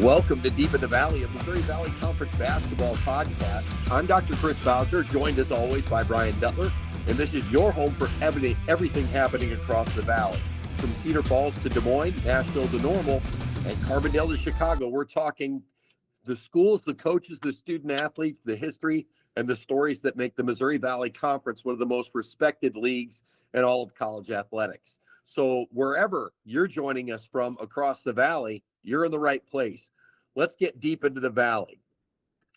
Welcome to Deep in the Valley, a Missouri Valley Conference basketball podcast. I'm Dr. Chris Bowser, joined as always by Brian Duttler, and this is your home for everything happening across the valley. From Cedar Falls to Des Moines, Nashville to Normal, and Carbondale to Chicago, we're talking the schools, the coaches, the student athletes, the history, and the stories that make the Missouri Valley Conference one of the most respected leagues in all of college athletics. So wherever you're joining us from across the valley, you're in the right place. Let's get deep into the valley.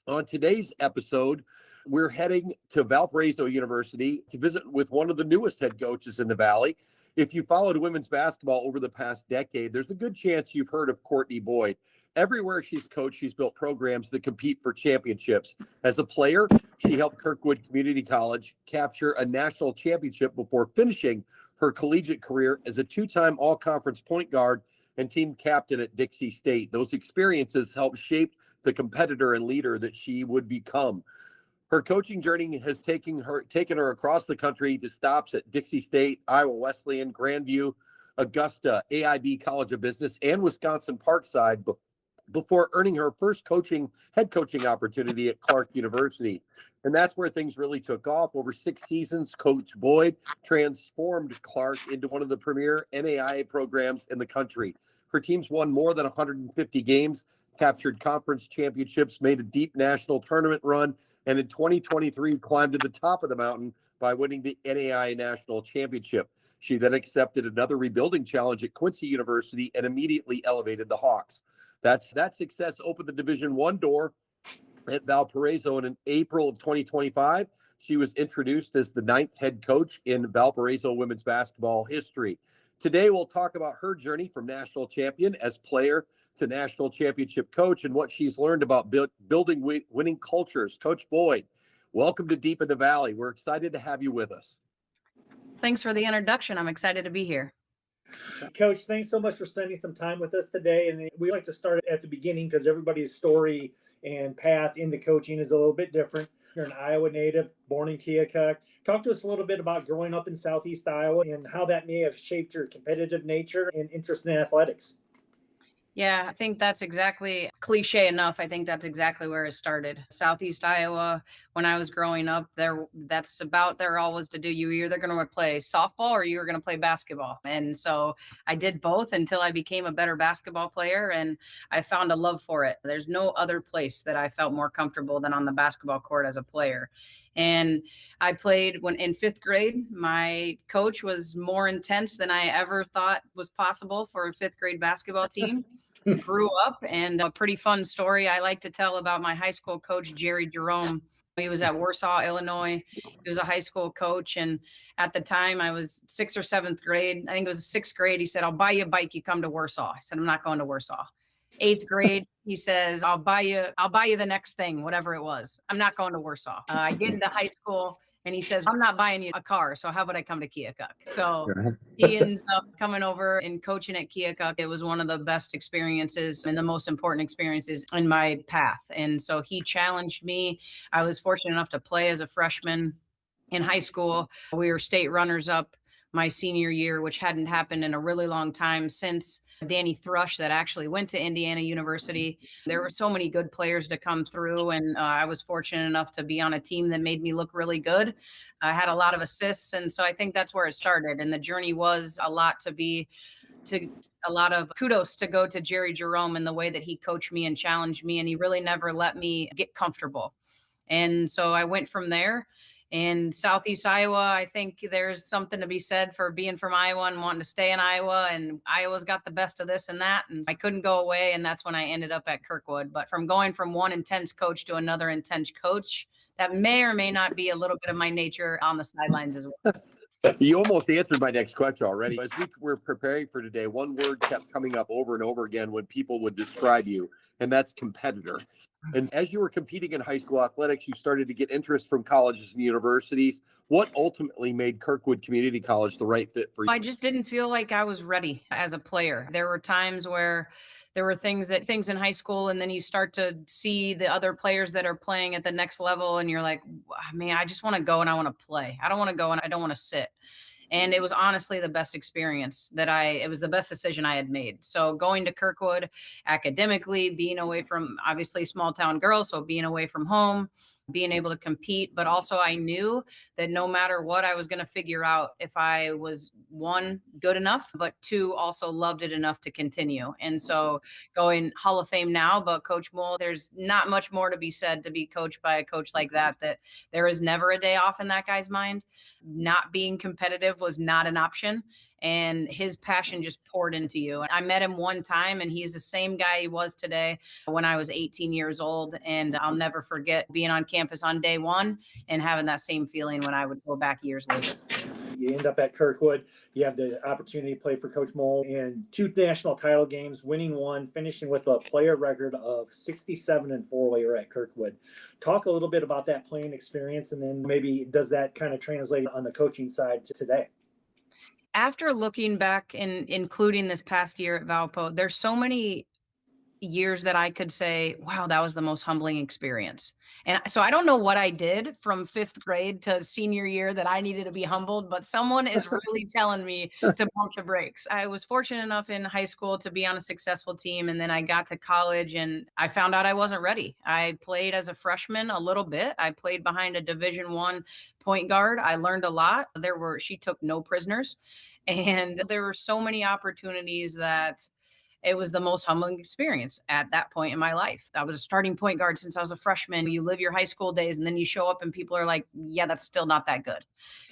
On today's episode, we're heading to Valparaiso University to visit with one of the newest head coaches in the valley. If you followed women's basketball over the past decade, there's a good chance you've heard of Courtney Boyd. Everywhere she's coached, she's built programs that compete for championships. As a player, she helped Kirkwood Community College capture a national championship before finishing her collegiate career as a two-time all-conference point guard and team captain at Dixie State. Those experiences helped shape the competitor and leader that she would become. Her coaching journey has taken her across the country to stops at Dixie State, Iowa Wesleyan, Grandview, Augusta, AIB College of Business, and Wisconsin Parkside before earning her first head coaching opportunity at Clark University. And that's where things really took off. Over 6 seasons, Coach Boyd transformed Clark into one of the premier NAIA programs in the country. Her teams won more than 150 games, captured conference championships, made a deep national tournament run, and in 2023 climbed to the top of the mountain by winning the NAIA National Championship. She then accepted another rebuilding challenge at Quincy University and immediately elevated the Hawks. That success opened the Division I door at Valparaiso, and in April of 2025, she was introduced as the 9th head coach in Valparaiso women's basketball history. Today, we'll talk about her journey from national champion as player to national championship coach and what she's learned about building winning cultures. Coach Boyd, welcome to Deep in the Valley. We're excited to have you with us. Thanks for the introduction. I'm excited to be here. Coach, thanks so much for spending some time with us today. And we like to start at the beginning because everybody's story and path into coaching is a little bit different. You're an Iowa native, born in Keokuk. Talk to us a little bit about growing up in Southeast Iowa and how that may have shaped your competitive nature and interest in athletics. Yeah, I think that's exactly cliche enough. I think that's exactly where it started. Southeast Iowa, when I was growing up, there all was to do. You were either going to play softball or you were going to play basketball. And so I did both until I became a better basketball player, and I found a love for it. There's no other place that I felt more comfortable than on the basketball court as a player. And I played when in 5th grade. My coach was more intense than I ever thought was possible for a 5th grade basketball team. Grew up, and a pretty fun story I like to tell about my high school coach, Jerry Jerome. He was at Warsaw, Illinois. He was a high school coach. And at the time I was 6th or 7th grade. I think it was 6th grade. He said, "I'll buy you a bike. You come to Warsaw." I said, "I'm not going to Warsaw." 8th grade, he says, I'll buy you the next thing, whatever it was. I'm not going to Warsaw. I get into high school, and he says, "I'm not buying you a car. So how about I come to Keokuk?" So he ends up coming over and coaching at Keokuk. It was one of the best experiences and the most important experiences in my path. And so he challenged me. I was fortunate enough to play as a freshman in high school. We were state runners up my senior year, which hadn't happened in a really long time since Danny Thrush that actually went to Indiana University. There were so many good players to come through, and I was fortunate enough to be on a team that made me look really good. I had a lot of assists, and so I think that's where it started. And the journey was a lot a lot of kudos to go to Jerry Jerome and the way that he coached me and challenged me, and he really never let me get comfortable. And so I went from there. In Southeast Iowa, I think there's something to be said for being from Iowa and wanting to stay in Iowa. And Iowa's got the best of this and that. And I couldn't go away. And that's when I ended up at Kirkwood. But from going from one intense coach to another intense coach, that may or may not be a little bit of my nature on the sidelines as well. You almost answered my next question already. As we were preparing for today, one word kept coming up over and over again when people would describe you, and that's competitor. And as you were competing in high school athletics, you started to get interest from colleges and universities. What ultimately made Kirkwood Community College the right fit for you? I just didn't feel like I was ready as a player. There were times where there were things in high school, and then you start to see the other players that are playing at the next level, and you're like, man, I just want to go and I want to play. I don't want to go and I don't want to sit. And it was honestly the best experience it was the best decision I had made. So going to Kirkwood academically, being away from obviously small town girls, so being away from home, being able to compete, but also I knew that no matter what, I was going to figure out if I was, one, good enough, but two, also loved it enough to continue. And so going Hall of Fame now, but Coach Mole, there's not much more to be said to be coached by a coach like that there is never a day off in that guy's mind. Not being competitive was not an option. And his passion just poured into you. I met him one time and he's the same guy he was today when I was 18 years old. And I'll never forget being on campus on day one and having that same feeling when I would go back years later. You end up at Kirkwood. You have the opportunity to play for Coach Mole in 2 national title games, winning 1, finishing with a player record of 67-4 while you're at Kirkwood. Talk a little bit about that playing experience, and then maybe does that kind of translate on the coaching side to today? After looking back and including this past year at Valpo, there's so many years that I could say, wow, that was the most humbling experience. And so I don't know what I did from 5th grade to senior year that I needed to be humbled, but someone is really telling me to pump the brakes. I was fortunate enough in high school to be on a successful team. And then I got to college and I found out I wasn't ready. I played as a freshman a little bit. I played behind a Division I point guard. I learned a lot. She took no prisoners. And there were so many opportunities that it was the most humbling experience at that point in my life. I was a starting point guard since I was a freshman. You live your high school days and then you show up and people are like, yeah, that's still not that good.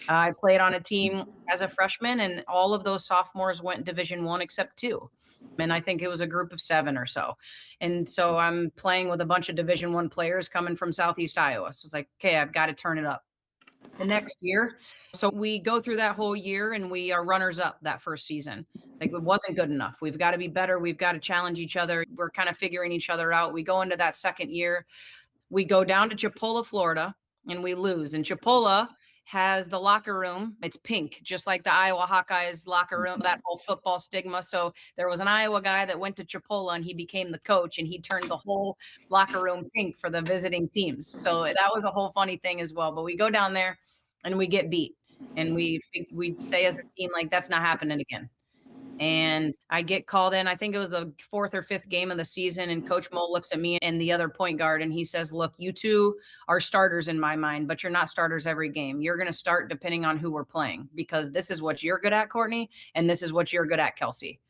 I played on a team as a freshman and all of those sophomores went Division I except 2. And I think it was a group of 7 or so. And so I'm playing with a bunch of Division I players coming from Southeast Iowa. So it's like, okay, I've got to turn it up. The next year. So we go through that whole year and we are runners up that first season. Like it wasn't good enough. We've got to be better. We've got to challenge each other. We're kind of figuring each other out. We go into that second year. We go down to Chipola, Florida, and we lose. And Chipola has the locker room. It's pink, just like the Iowa Hawkeyes locker room, that whole football stigma. So there was an Iowa guy that went to Chipola and he became the coach and he turned the whole locker room pink for the visiting teams. So that was a whole funny thing as well. But we go down there and we get beat. And we say as a team, like, that's not happening again. And I get called in. I think it was the 4th or 5th game of the season. And Coach Mole looks at me and the other point guard and he says, look, you two are starters in my mind, but you're not starters every game. You're going to start depending on who we're playing, because this is what you're good at, Courtney, and this is what you're good at, Kelsey.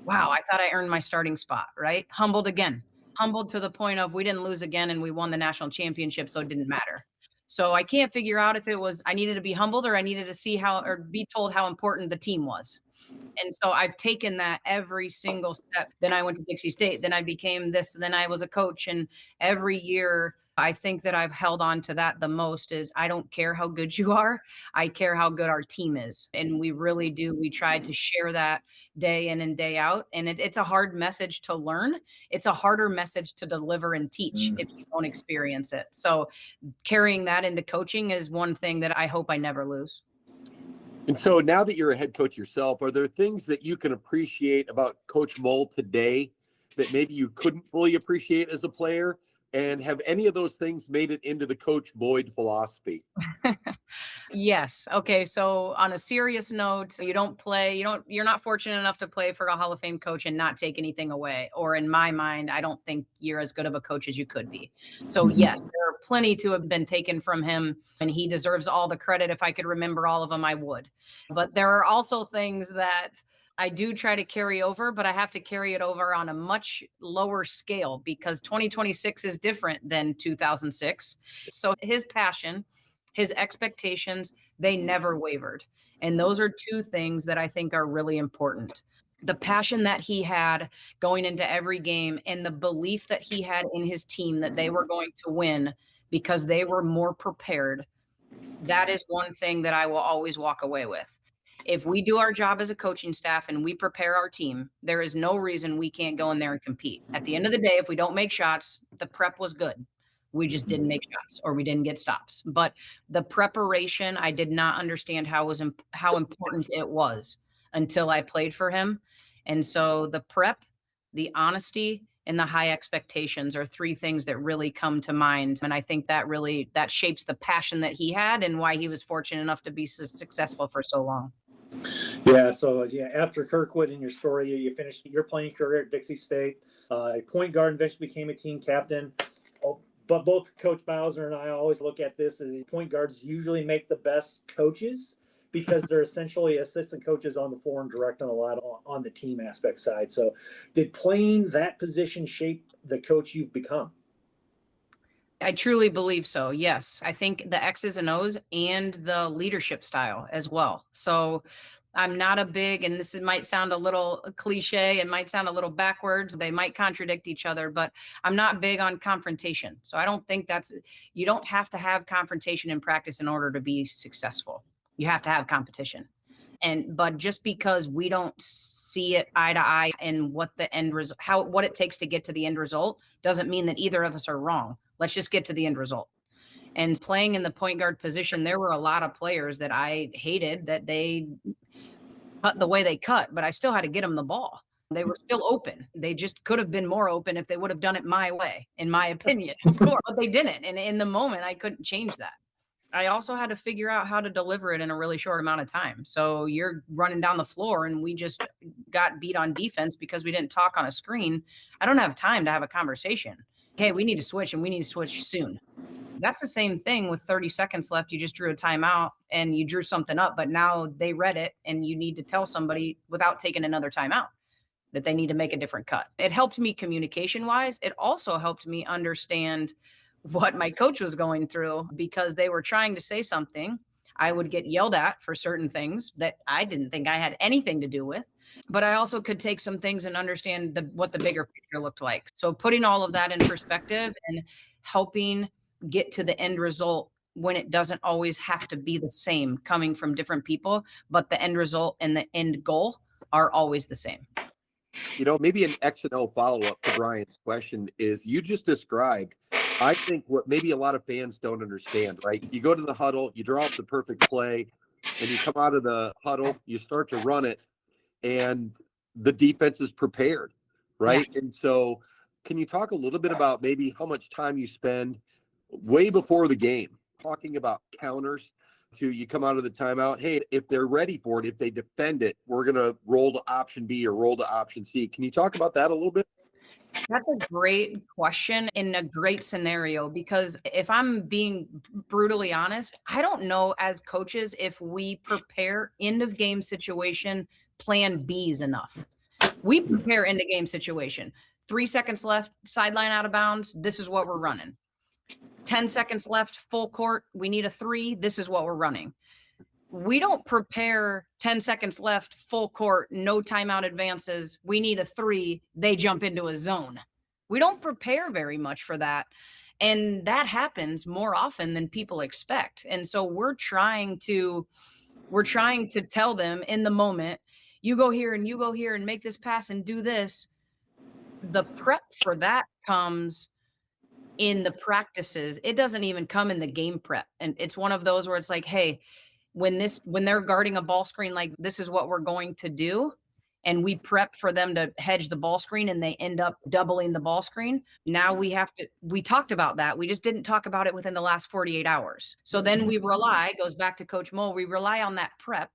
Wow, I thought I earned my starting spot, right? Humbled again. Humbled to the point of we didn't lose again and we won the national championship, so it didn't matter. So I can't figure out if it was I needed to be humbled or I needed to see how or be told how important the team was. And so I've taken that every single step. Then I went to Dixie State. Then I became this. Then I was a coach. And every year, I think that I've held on to that the most is I don't care how good you are. I care how good our team is. And we really do. We try to share that day in and day out. And it's a hard message to learn. It's a harder message to deliver and teach if you don't experience it. So carrying that into coaching is one thing that I hope I never lose. And so now that you're a head coach yourself, are there things that you can appreciate about Coach Mole today that maybe you couldn't fully appreciate as a player? And have any of those things made it into the Coach Boyd philosophy? Yes. Okay. So on a serious note, you're not fortunate enough to play for a Hall of Fame coach and not take anything away. Or in my mind, I don't think you're as good of a coach as you could be. So yes, there are plenty to have been taken from him and he deserves all the credit. If I could remember all of them, I would. But there are also things that I do try to carry over, but I have to carry it over on a much lower scale because 2026 is different than 2006. So his passion, his expectations, they never wavered. And those are 2 things that I think are really important. The passion that he had going into every game and the belief that he had in his team that they were going to win because they were more prepared. That is one thing that I will always walk away with. If we do our job as a coaching staff and we prepare our team, there is no reason we can't go in there and compete. At the end of the day, if we don't make shots, the prep was good. We just didn't make shots or we didn't get stops. But the preparation, I did not understand how important it was until I played for him. And so the prep, the honesty, and the high expectations are three things that really come to mind. And I think that shapes the passion that he had and why he was fortunate enough to be so successful for so long. Yeah. So after Kirkwood in your story, you finished your playing career at Dixie State. Point guard, eventually became a team captain. But both Coach Bowser and I always look at this as point guards usually make the best coaches because they're essentially assistant coaches on the floor and directing a lot on the team aspect side. So did playing that position shape the coach you've become? I truly believe so. Yes. I think the X's and O's and the leadership style as well. So I'm not a big, and might sound a little cliche and might sound a little backwards. They might contradict each other, but I'm not big on confrontation. So I don't think you don't have to have confrontation in practice in order to be successful. You have to have competition. But just because we don't see it eye to eye in what the end result, what it takes to get to the end result, doesn't mean that either of us are wrong. Let's just get to the end result. And playing in the point guard position, there were a lot of players that I hated that they cut the way they cut, but I still had to get them the ball. They were still open. They just could have been more open if they would have done it my way, in my opinion, of course, but they didn't. And in the moment, I couldn't change that. I also had to figure out how to deliver it in a really short amount of time. So you're running down the floor and we just got beat on defense because we didn't talk on a screen. I don't have time to have a conversation. Okay, we need to switch and we need to switch soon. That's the same thing with 30 seconds left. You just drew a timeout and you drew something up, but now they read it and you need to tell somebody without taking another timeout that they need to make a different cut. It helped me communication wise. It also helped me understand what my coach was going through because they were trying to say something. I would get yelled at for certain things that I didn't think I had anything to do with, but I also could take some things and understand what the bigger picture looked like. So putting all of that in perspective and helping get to the end result when it doesn't always have to be the same coming from different people, but the end result and the end goal are always the same. Maybe an X and O follow-up to Brian's question is you just described, I think, what maybe a lot of fans don't understand, right? You go to the huddle, you draw up the perfect play, and you come out of the huddle, you start to run it, and the defense is prepared, right? Yeah. And so can you talk a little bit about maybe how much time you spend way before the game talking about counters to you come out of the timeout? Hey, if they're ready for it, if they defend it, we're going to roll to option B or roll to option C. Can you talk about that a little bit? That's a great question in a great scenario, because if I'm being brutally honest, I don't know as coaches if we prepare end of game situation plan Bs enough. We prepare end of game situation. 3 seconds left, sideline out of bounds. This is what we're running. 10 seconds left, full court. We need a 3. This is what we're running. We don't prepare 10 seconds left, full court, no timeout advances. We need a 3. They jump into a zone. We don't prepare very much for that. And that happens more often than people expect. And so we're trying to tell them in the moment, you go here and you go here and make this pass and do this. The prep for that comes in the practices. It doesn't even come in the game prep. And it's one of those where it's like, hey, when they're guarding a ball screen, like this is what we're going to do. And we prep for them to hedge the ball screen and they end up doubling the ball screen. Now we talked about that. We just didn't talk about it within the last 48 hours. So then goes back to Coach Mo, we rely on that prep.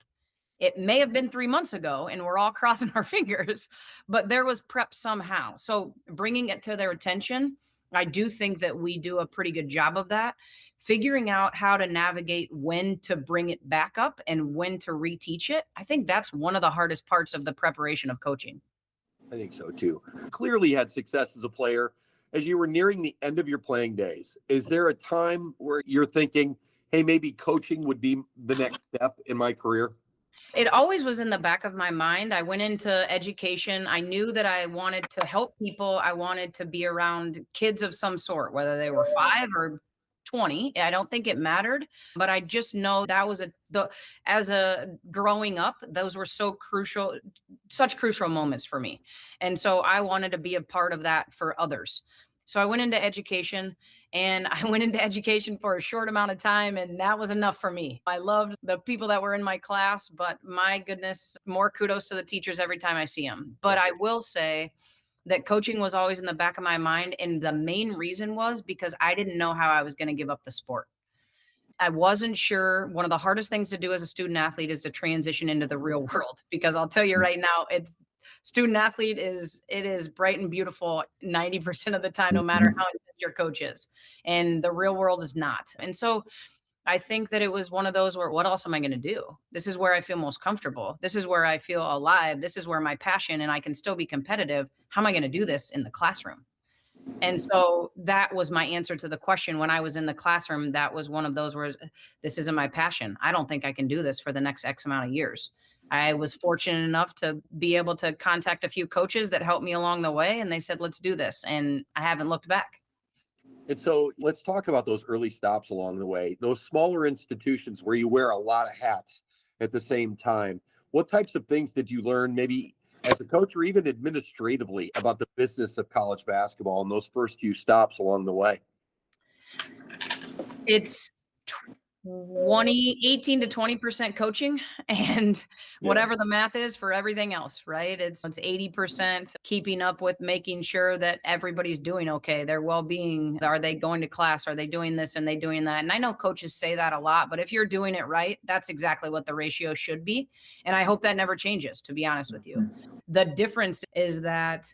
It may have been 3 months ago and we're all crossing our fingers, but there was prep somehow. So bringing it to their attention, I do think that we do a pretty good job of that, figuring out how to navigate when to bring it back up and when to reteach it. I think that's one of the hardest parts of the preparation of coaching. I think so too. Clearly had success as a player. As you were nearing the end of your playing days, is there a time where you're thinking, hey, maybe coaching would be the next step in my career? It always was in the back of my mind. I went into education. I knew that I wanted to help people. I wanted to be around kids of some sort, whether they were 5 or 20. I don't think it mattered, but I just know that was as a growing up, those were such crucial moments for me. And so I wanted to be a part of that for others. So I went into education, and I went into education for a short amount of time, and that was enough for me. I loved the people that were in my class, but my goodness, more kudos to the teachers every time I see them. But I will say that coaching was always in the back of my mind. And the main reason was because I didn't know how I was going to give up the sport. I wasn't sure. One of the hardest things to do as a student athlete is to transition into the real world, because I'll tell you right now, student athlete it is bright and beautiful 90% of the time, no matter how intense your coach is. And the real world is not. And so I think that it was one of those where, what else am I going to do? This is where I feel most comfortable. This is where I feel alive. This is where my passion, and I can still be competitive. How am I going to do this in the classroom? And so that was my answer to the question when I was in the classroom. That was one of those where this isn't my passion. I don't think I can do this for the next X amount of years. I was fortunate enough to be able to contact a few coaches that helped me along the way, and they said, let's do this. And I haven't looked back. And so let's talk about those early stops along the way, those smaller institutions where you wear a lot of hats at the same time. What types of things did you learn, maybe as a coach or even administratively, about the business of college basketball in those first few stops along the way? It's 18 to 20% coaching, and whatever the math is for everything else, right? It's 80% keeping up with making sure that everybody's doing okay, their well-being. Are they going to class? Are they doing this and they doing that? And I know coaches say that a lot, but if you're doing it right, that's exactly what the ratio should be. And I hope that never changes, to be honest with you. The difference is that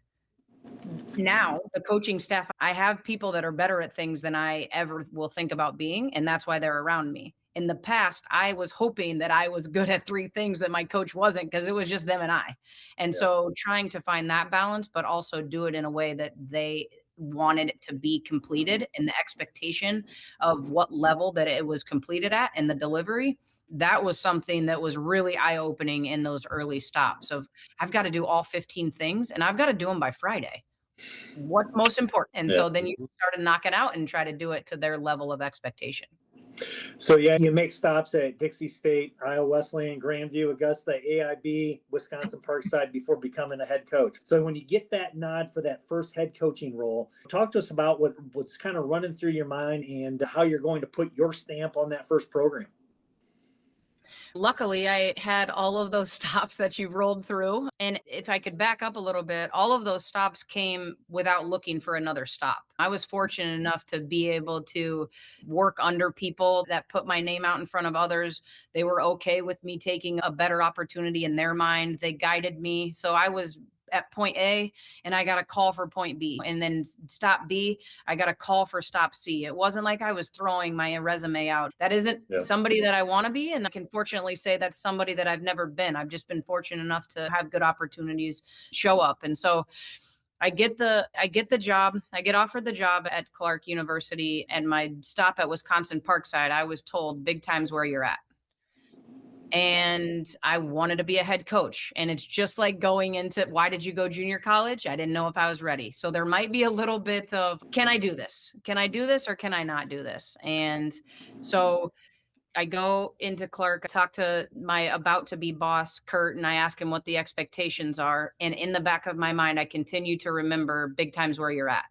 now the coaching staff, I have people that are better at things than I ever will think about being, and that's why they're around me. In the past, I was hoping that I was good at 3 things that my coach wasn't, because it was just them and I. And so trying to find that balance, but also do it in a way that they wanted it to be completed, and the expectation of what level that it was completed at, and the delivery. That was something that was really eye-opening in those early stops of, I've got to do all 15 things and I've got to do them by Friday. What's most important? And so then you started knocking out and try to do it to their level of expectation. So you make stops at Dixie State, Iowa Wesleyan, Grandview, Augusta, AIB, Wisconsin Parkside before becoming a head coach. So when you get that nod for that first head coaching role, talk to us about what's kind of running through your mind and how you're going to put your stamp on that first program. Luckily, I had all of those stops that you rolled through. And if I could back up a little bit, all of those stops came without looking for another stop. I was fortunate enough to be able to work under people that put my name out in front of others. They were okay with me taking a better opportunity in their mind. They guided me. So I was at point A and I got a call for point B, and then stop B, I got a call for stop C. It wasn't like I was throwing my resume out. That isn't somebody that I want to be. And I can fortunately say that's somebody that I've never been. I've just been fortunate enough to have good opportunities show up. And so I get the job. I get offered the job at Clark University, and my stop at Wisconsin Parkside, I was told, big time's where you're at. And I wanted to be a head coach. And it's just like going into, why did you go junior college? I didn't know if I was ready. So there might be a little bit of, can I do this? Can I do this or can I not do this? And so I go into Clark, I talk to my about to be boss, Kurt, and I ask him what the expectations are. And in the back of my mind, I continue to remember, big time's where you're at.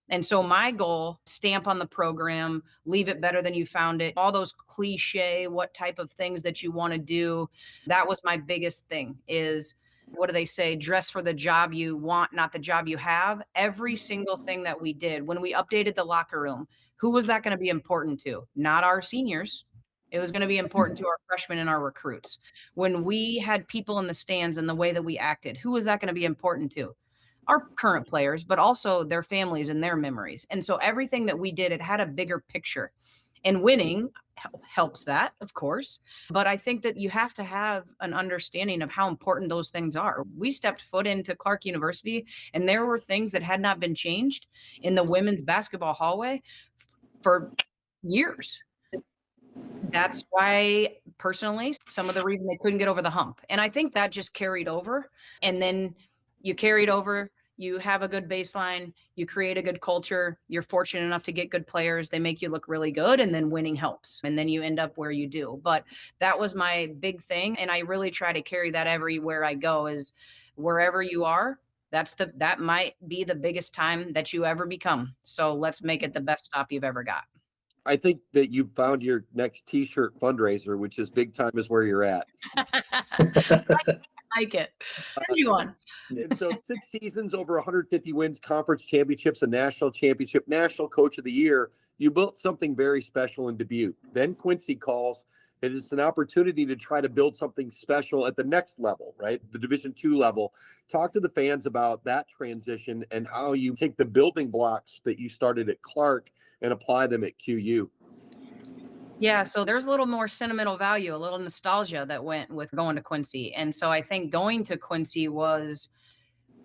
And so my goal, stamp on the program, leave it better than you found it, all those cliche, what type of things that you want to do. That was my biggest thing is, what do they say? Dress for the job you want, not the job you have. Every single thing that we did, when we updated the locker room, who was that going to be important to? Not our seniors. It was going to be important to our freshmen and our recruits. When we had people in the stands and the way that we acted, who was that going to be important to? Our current players, but also their families and their memories. And so everything that we did, it had a bigger picture. And winning helps that, of course. But I think that you have to have an understanding of how important those things are. We stepped foot into Clark University, and there were things that had not been changed in the women's basketball hallway for years. That's why, personally, some of the reason they couldn't get over the hump. And I think that just carried over. And then you carried over, you have a good baseline, you create a good culture, you're fortunate enough to get good players, they make you look really good, and then winning helps. And then you end up where you do. But that was my big thing. And I really try to carry that everywhere I go, is wherever you are, that might be the biggest time that you ever become. So let's make it the best stop you've ever got. I think that you've found your next t-shirt fundraiser, which is big time is where you're at. like it. Send you one. And so 6 seasons, over 150 wins, conference championships, a national championship, national coach of the year. You built something very special in Dubuque. Then Quincy calls. It is an opportunity to try to build something special at the next level, right? The Division II level. Talk to the fans about that transition and how you take the building blocks that you started at Clark and apply them at QU. Yeah, so there's a little more sentimental value, a little nostalgia that went with going to Quincy. And so I think going to Quincy was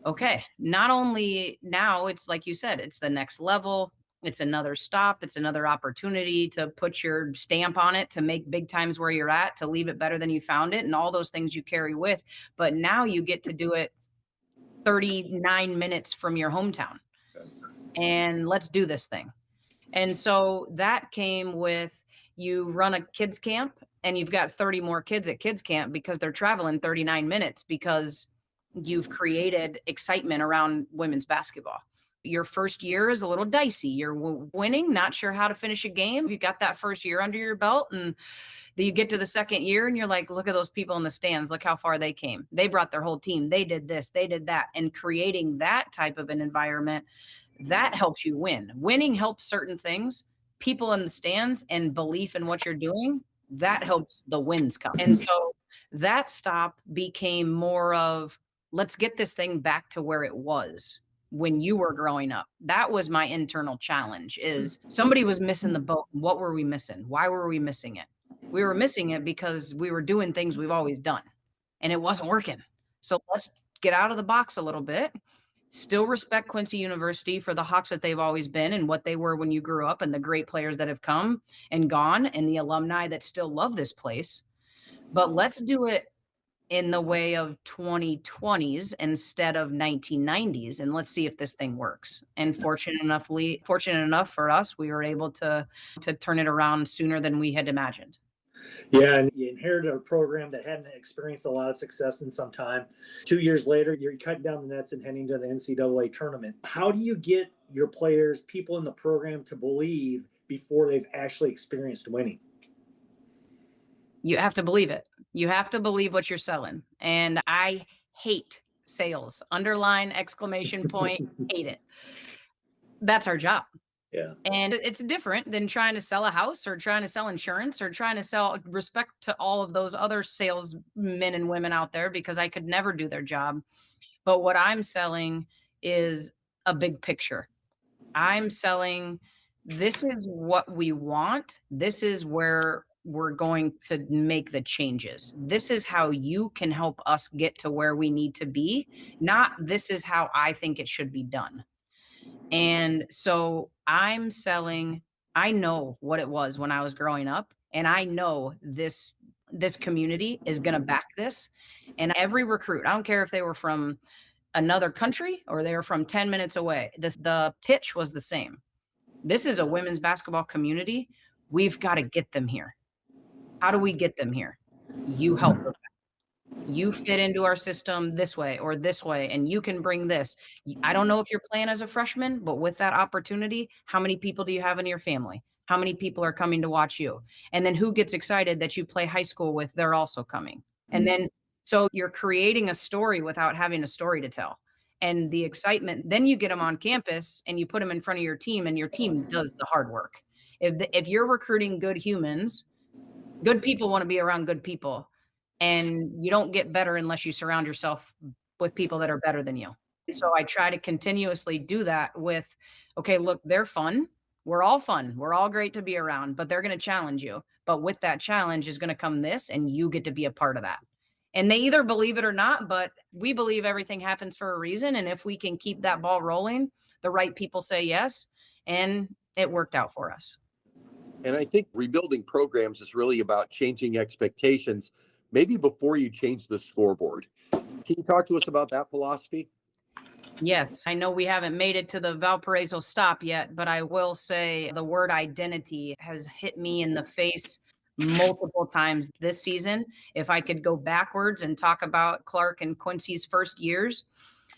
okay. Not only now, it's like you said, it's the next level. It's another stop. It's another opportunity to put your stamp on it, to make big times where you're at, to leave it better than you found it, and all those things you carry with. But now you get to do it 39 minutes from your hometown. And let's do this thing. And so that came with, you run a kids camp and you've got 30 more kids at kids camp because they're traveling 39 minutes because you've created excitement around women's basketball. Your first year is a little dicey. You're winning, not sure how to finish a game. You got that first year under your belt, and then you get to the second year and you're like, look at those people in the stands. Look how far they came. They brought their whole team. They did this, they did that. And creating that type of an environment, that helps you win. Winning helps certain things. People in the stands and belief in what you're doing, that helps the wins come. And so that stop became more of, let's get this thing back to where it was when you were growing up. That was my internal challenge, is somebody was missing the boat. What were we missing? Why were we missing it? We were missing it because we were doing things we've always done and it wasn't working. So let's get out of the box a little bit. Still respect Quincy University for the Hawks that they've always been and what they were when you grew up, and the great players that have come and gone and the alumni that still love this place. But let's do it in the way of 2020s instead of 1990s, and let's see if this thing works. And fortunate enough for us, we were able to turn it around sooner than we had imagined. Yeah, and you inherited a program that hadn't experienced a lot of success in some time. 2 years later, you're cutting down the nets and heading to the NCAA tournament. How do you get your players, people in the program, to believe before they've actually experienced winning? You have to believe it. You have to believe what you're selling. And I hate sales. Underline, exclamation point, hate it. That's our job. Yeah. And it's different than trying to sell a house or trying to sell insurance or trying to sell respect to all of those other salesmen and women out there, because I could never do their job. But what I'm selling is a big picture. I'm selling, this is what we want. This is where we're going to make the changes. This is how you can help us get to where we need to be. Not, this is how I think it should be done. And so I'm selling, I know what it was when I was growing up, and I know this community is going to back this. And every recruit, I don't care if they were from another country or they were from 10 minutes away, the pitch was the same. This is a women's basketball community. We've got to get them here. How do we get them here? You help with that. You fit into our system this way or this way, and you can bring this. I don't know if you're playing as a freshman, but with that opportunity, how many people do you have in your family? How many people are coming to watch you? And then who gets excited that you play high school with? They're also coming. And then, so you're creating a story without having a story to tell. And the excitement, then you get them on campus and you put them in front of your team, and your team does the hard work. If you're recruiting good humans, good people want to be around good people. And you don't get better unless you surround yourself with people that are better than you. So I try to continuously do that with, okay, look, they're fun. We're all fun. We're all great to be around, but they're going to challenge you. But with that challenge is going to come this, and you get to be a part of that. And they either believe it or not, but we believe everything happens for a reason. And if we can keep that ball rolling, the right people say yes, and it worked out for us. And I think rebuilding programs is really about changing expectations, maybe before you change the scoreboard. Can you talk to us about that philosophy? Yes, I know we haven't made it to the Valparaiso stop yet, but I will say the word identity has hit me in the face multiple times this season. If I could go backwards and talk about Clark and Quincy's first years,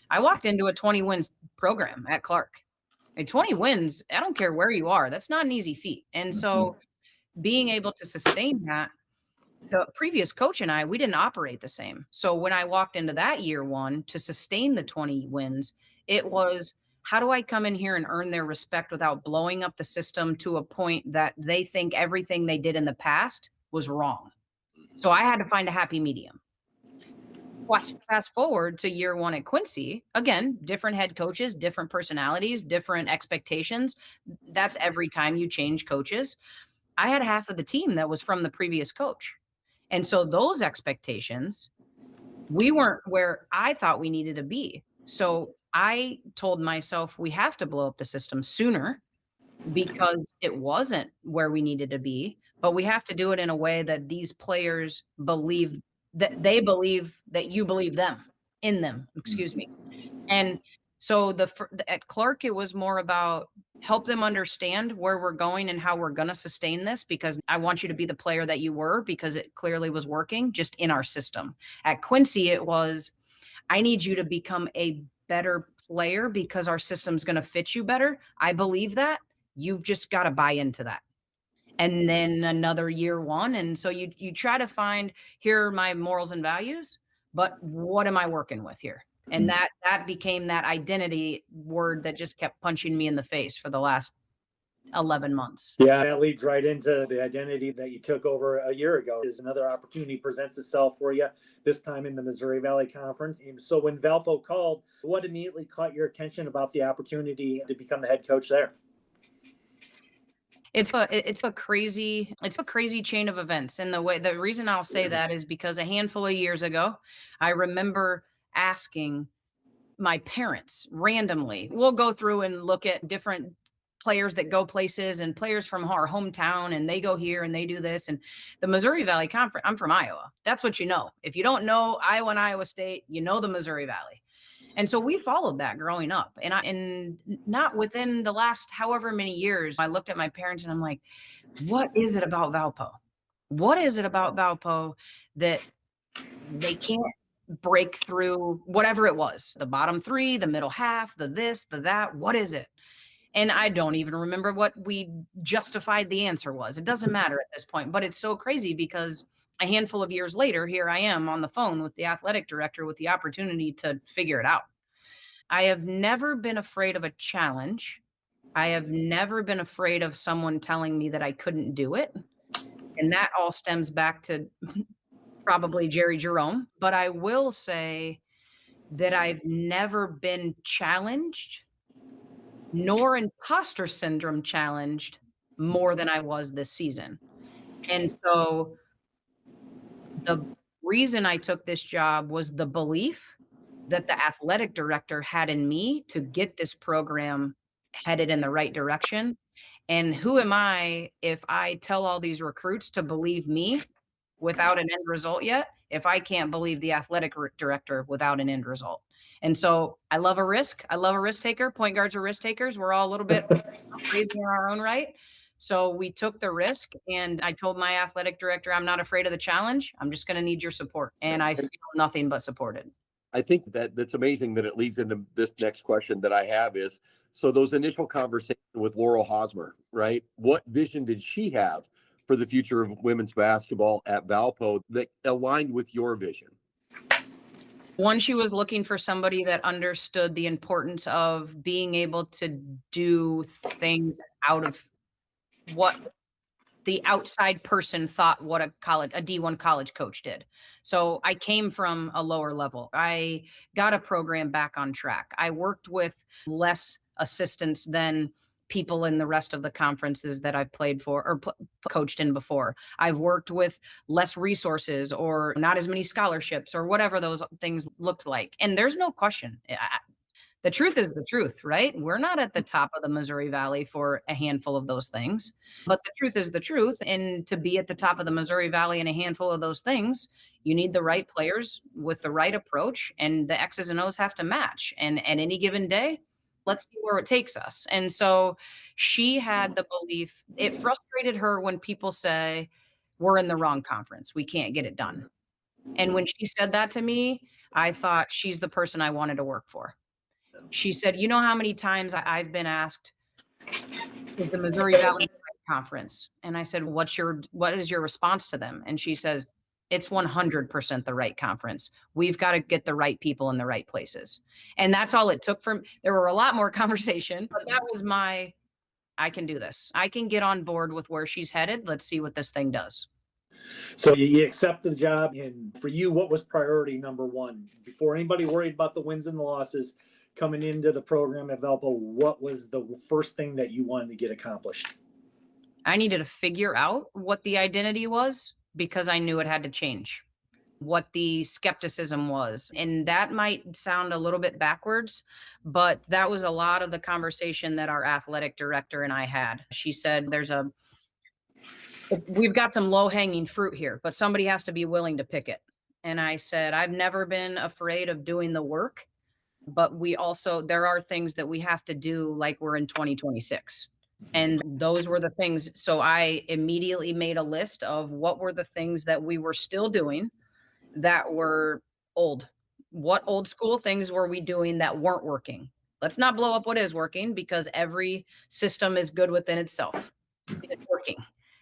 I walked into a 20 wins program at Clark. And 20 wins, I don't care where you are, that's not an easy feat. And so being able to sustain that, The previous coach and I, we didn't operate the same. So when I walked into that year one to sustain the 20 wins, it was, how do I come in here and earn their respect without blowing up the system to a point that they think everything they did in the past was wrong? So I had to find a happy medium. Fast forward to year one at Quincy, again, different head coaches, different personalities, different expectations. That's every time you change coaches. I had half of the team that was from the previous coach. And so those expectations, we weren't where I thought we needed to be. So I told myself we have to blow up the system sooner because it wasn't where we needed to be, but we have to do it in a way that these players believe that they believe that you believe them in them, excuse me. And so at Clark, it was more about help them understand where we're going and how we're going to sustain this, because I want you to be the player that you were, because it clearly was working just in our system. At Quincy, it was, I need you to become a better player because our system's going to fit you better. I believe that. You've just got to buy into that. And then another year one. And so you try to find, here are my morals and values, but what am I working with here? And that became that identity word that just kept punching me in the face for the last 11 months. Yeah, that leads right into the identity that you took over a year ago. Is another opportunity presents itself for you, this time in the Missouri Valley Conference. And so when Valpo called, what immediately caught your attention about the opportunity to become the head coach there? It's a crazy chain of events. And the reason I'll say that is because a handful of years ago, I remember asking my parents randomly. We'll go through and look at different players that go places and players from our hometown, and they go here and they do this. And the Missouri Valley Conference, I'm from Iowa. That's what you know. If you don't know Iowa and Iowa State, you know the Missouri Valley. And so we followed that growing up. And not within the last however many years, I looked at my parents and I'm like, what is it about Valpo? What is it about Valpo that they can't break through whatever it was? The bottom three, the middle half, the this, the that, what is it? And I don't even remember what we justified the answer was. It doesn't matter at this point, but it's so crazy because a handful of years later, here I am on the phone with the athletic director with the opportunity to figure it out. I have never been afraid of a challenge. I have never been afraid of someone telling me that I couldn't do it. And that all stems back to probably Jerry Jerome. But I will say that I've never been challenged, nor imposter syndrome challenged, more than I was this season. And so the reason I took this job was the belief that the athletic director had in me to get this program headed in the right direction. And who am I if I tell all these recruits to believe me without an end result yet, if I can't believe the athletic director without an end result? And so I love a risk. I love a risk taker. Point guards are risk takers. We're all a little bit crazy in our own right. So we took the risk, and I told my athletic director, I'm not afraid of the challenge. I'm just going to need your support. And I feel nothing but supported. I think that's amazing that it leads into this next question that I have is, so those initial conversations with Laurel Hosmer, right? What vision did she have for the future of women's basketball at Valpo that aligned with your vision? One, she was looking for somebody that understood the importance of being able to do things out of what the outside person thought what a D1 college coach did. So I came from a lower level. I got a program back on track. I worked with less assistants than people in the rest of the conferences that I've played for or coached in before. I've worked with less resources or not as many scholarships or whatever those things looked like. And there's no question. The truth is the truth, right? We're not at the top of the Missouri Valley for a handful of those things, but the truth is the truth. And to be at the top of the Missouri Valley in a handful of those things, you need the right players with the right approach, and the X's and O's have to match. And at any given day, let's see where it takes us. And so she had the belief. It frustrated her when people say, we're in the wrong conference, we can't get it done. And when she said that to me, I thought, she's the person I wanted to work for. She said, you know how many times I've been asked, is the Missouri Valley the right conference. And I said, what is your response to them? And she says, it's 100% the right conference. We've got to get the right people in the right places. And that's all it took there were a lot more conversation, but that was I can do this. I can get on board with where she's headed. Let's see what this thing does. So you accepted the job, and for you, what was priority number one? Before anybody worried about the wins and the losses coming into the program at Valpo, what was the first thing that you wanted to get accomplished? I needed to figure out what the identity was because I knew it had to change, what the skepticism was. And that might sound a little bit backwards, but that was a lot of the conversation that our athletic director and I had. She said, we've got some low hanging fruit here, but somebody has to be willing to pick it. And I said, I've never been afraid of doing the work, but there are things that we have to do like we're in 2026. And those were the things. So I immediately made a list of what were the things that we were still doing that were old. What old school things were we doing that weren't working? Let's not blow up what is working, because every system is good within itself. It's working.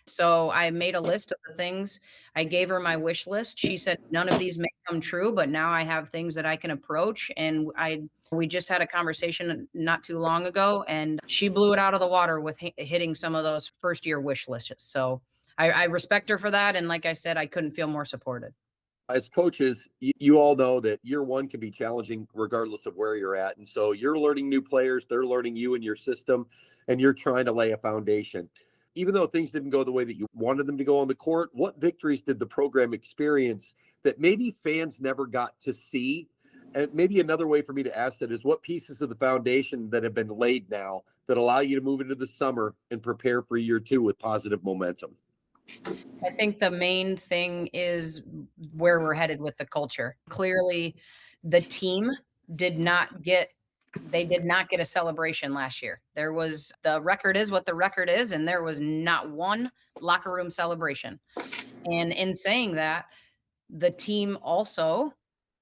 So I made a list of the things. I gave her my wish list. She said, none of these may come true, but now I have things that I can approach. And we just had a conversation not too long ago, and she blew it out of the water with hitting some of those first year wish lists. So I respect her for that. And like I said, I couldn't feel more supported. As coaches, you all know that year one can be challenging regardless of where you're at. And so you're learning new players, they're learning you and your system, and you're trying to lay a foundation. Even though things didn't go the way that you wanted them to go on the court, what victories did the program experience that maybe fans never got to see? And maybe another way for me to ask that is, what pieces of the foundation that have been laid now that allow you to move into the summer and prepare for year two with positive momentum? I think the main thing is where we're headed with the culture. Clearly, the team did not get a celebration last year. The record is what the record is, and there was not one locker room celebration. And in saying that, the team also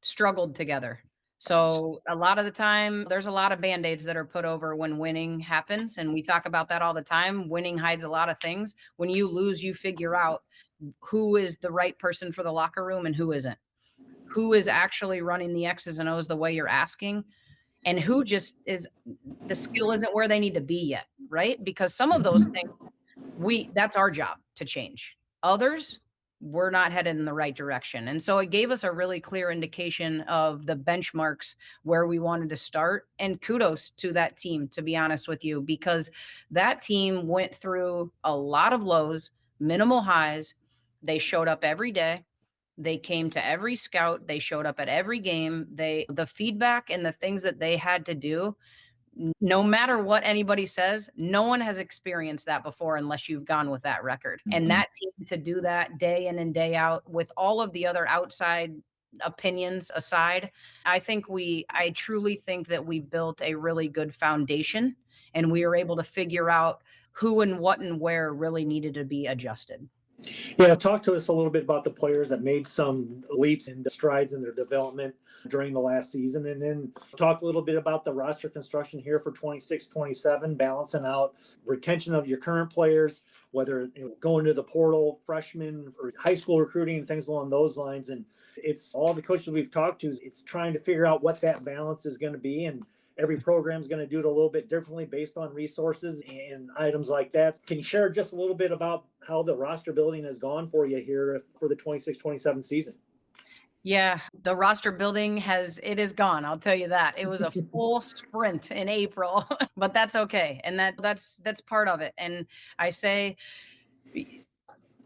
struggled together. So a lot of the time, there's a lot of Band-Aids that are put over when winning happens. And we talk about that all the time. Winning hides a lot of things. When you lose, you figure out who is the right person for the locker room and who isn't. Who is actually running the X's and O's the way you're asking, and who just the skill isn't where they need to be yet, right? Because some of those things, that's our job to change. Others, we're not headed in the right direction. And so it gave us a really clear indication of the benchmarks where we wanted to start. And kudos to that team, to be honest with you, because that team went through a lot of lows, minimal highs. They showed up every day. They came to every scout. They showed up at every game. The feedback and the things that they had to do, no matter what anybody says, no one has experienced that before unless you've gone with that record. Mm-hmm. And that team to do that day in and day out with all of the other outside opinions aside, I truly think that we built a really good foundation, and we were able to figure out who and what and where really needed to be adjusted. Yeah, talk to us a little bit about the players that made some leaps and strides in their development during the last season, and then talk a little bit about the roster construction here for 26-27, balancing out retention of your current players, whether going to the portal, freshmen, or high school recruiting and things along those lines. And it's all the coaches we've talked to, it's trying to figure out what that balance is going to be, and every program is going to do it a little bit differently based on resources and items like that. Can you share just a little bit about how the roster building has gone for you here for the 26-27 season? Yeah, the roster building is gone. I'll tell you that. It was a full sprint in April, but that's okay. And that's part of it. And I say,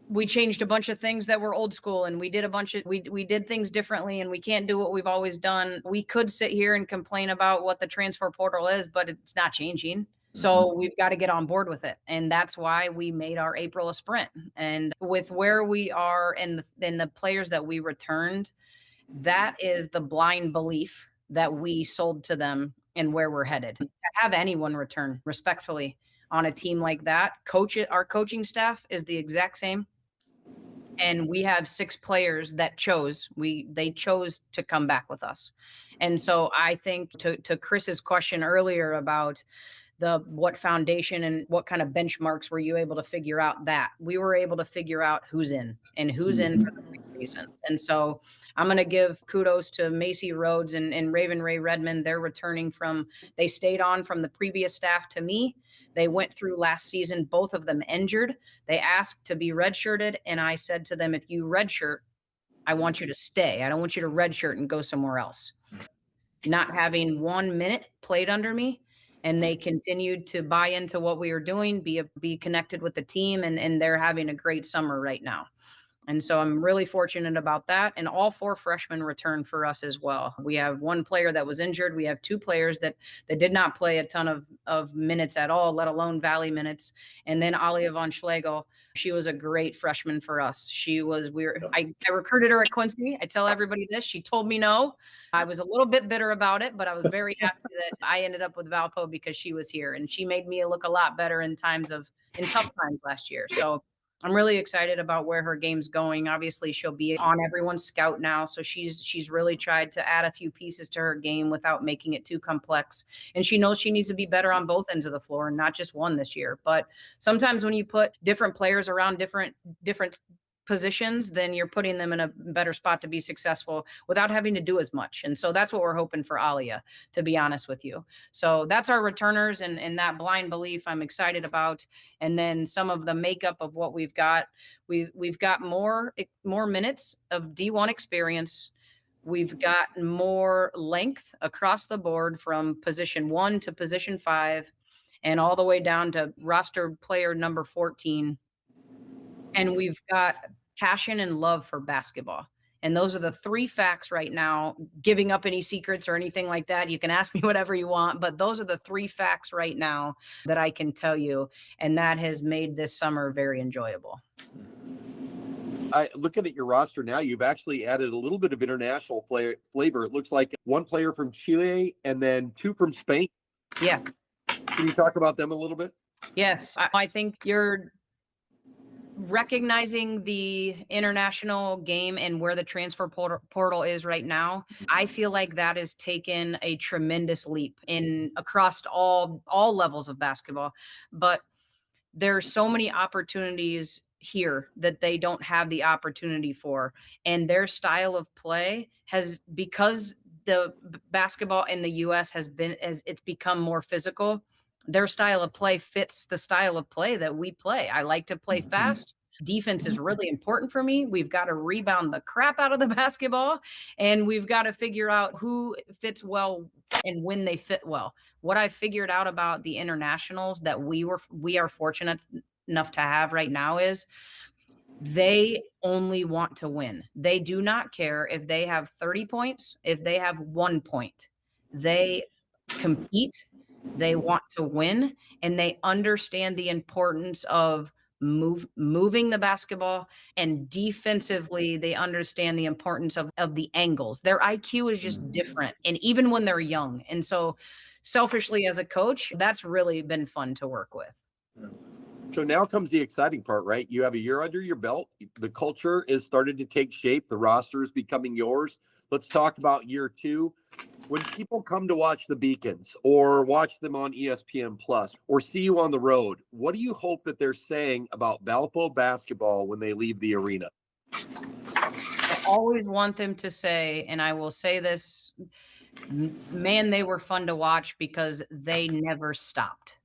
we changed a bunch of things that were old school, and we did things differently, and we can't do what we've always done. We could sit here and complain about what the transfer portal is, but it's not changing. So we've got to get on board with it. And that's why we made our April a sprint. And with where we are and the players that we returned, that is the blind belief that we sold to them and where we're headed. To have anyone return respectfully on a team like that, our coaching staff is the exact same. And we have 6 players that chose to come back with us. And so I think to Chris's question earlier about what foundation and what kind of benchmarks were you able to figure out that? We were able to figure out who's in and who's in for the right reasons. And so I'm going to give kudos to Macy Rhodes and Raven Ray Redmond. They stayed on from the previous staff to me. They went through last season, both of them injured. They asked to be redshirted. And I said to them, if you redshirt, I want you to stay. I don't want you to redshirt and go somewhere else. Not having 1 minute played under me. And they continued to buy into what we were doing, be connected with the team, and they're having a great summer right now. And so I'm really fortunate about that. And all 4 freshmen returned for us as well. We have 1 player that was injured. We have 2 players that did not play a ton of minutes at all, let alone Valley minutes. And then Alia von Schlegel, she was a great freshman for us. I recruited her at Quincy. I tell everybody this. She told me no. I was a little bit bitter about it, but I was very happy that I ended up with Valpo because she was here, and she made me look a lot better in tough times last year. So I'm really excited about where her game's going. Obviously, she'll be on everyone's scout now. So she's really tried to add a few pieces to her game without making it too complex. And she knows she needs to be better on both ends of the floor and not just one this year. But sometimes when you put different players around different positions, then you're putting them in a better spot to be successful without having to do as much. And so that's what we're hoping for Alia, to be honest with you. So that's our returners and that blind belief I'm excited about. And then some of the makeup of what we've got. We've got more minutes of D1 experience. We've got more length across the board from position 1 to position 5 and all the way down to roster player number 14. And we've got passion and love for basketball. And those are the 3 facts right now. Giving up any secrets or anything like that, you can ask me whatever you want, but those are the 3 facts right now that I can tell you. And that has made this summer very enjoyable. Looking at your roster now, you've actually added a little bit of international flavor. It looks like 1 player from Chile and then 2 from Spain. Yes. Can you talk about them a little bit? Yes. I think you're recognizing the international game and where the transfer portal is right now. I feel like that has taken a tremendous leap across all levels of basketball, but there's so many opportunities here that they don't have the opportunity for. And their style of play because the basketball in the US it's become more physical. Their style of play fits the style of play that we play. I like to play fast. Defense is really important for me. We've got to rebound the crap out of the basketball, and we've got to figure out who fits well and when they fit well. What I figured out about the internationals that we are fortunate enough to have right now is they only want to win. They do not care if they have 30 points, if they have 1 point. They compete. They want to win, and they understand the importance of moving the basketball, and defensively they understand the importance of the angles. Their IQ is just different, and even when they're young. And so selfishly as a coach, that's really been fun to work with. So now comes the exciting part, right? You have a year under your belt. The culture is started to take shape. The roster is becoming yours. Let's talk about year 2. When people come to watch the Beacons or watch them on ESPN Plus or see you on the road, what do you hope that they're saying about Valpo basketball when they leave the arena? I always want them to say, and I will say this, man, they were fun to watch because they never stopped.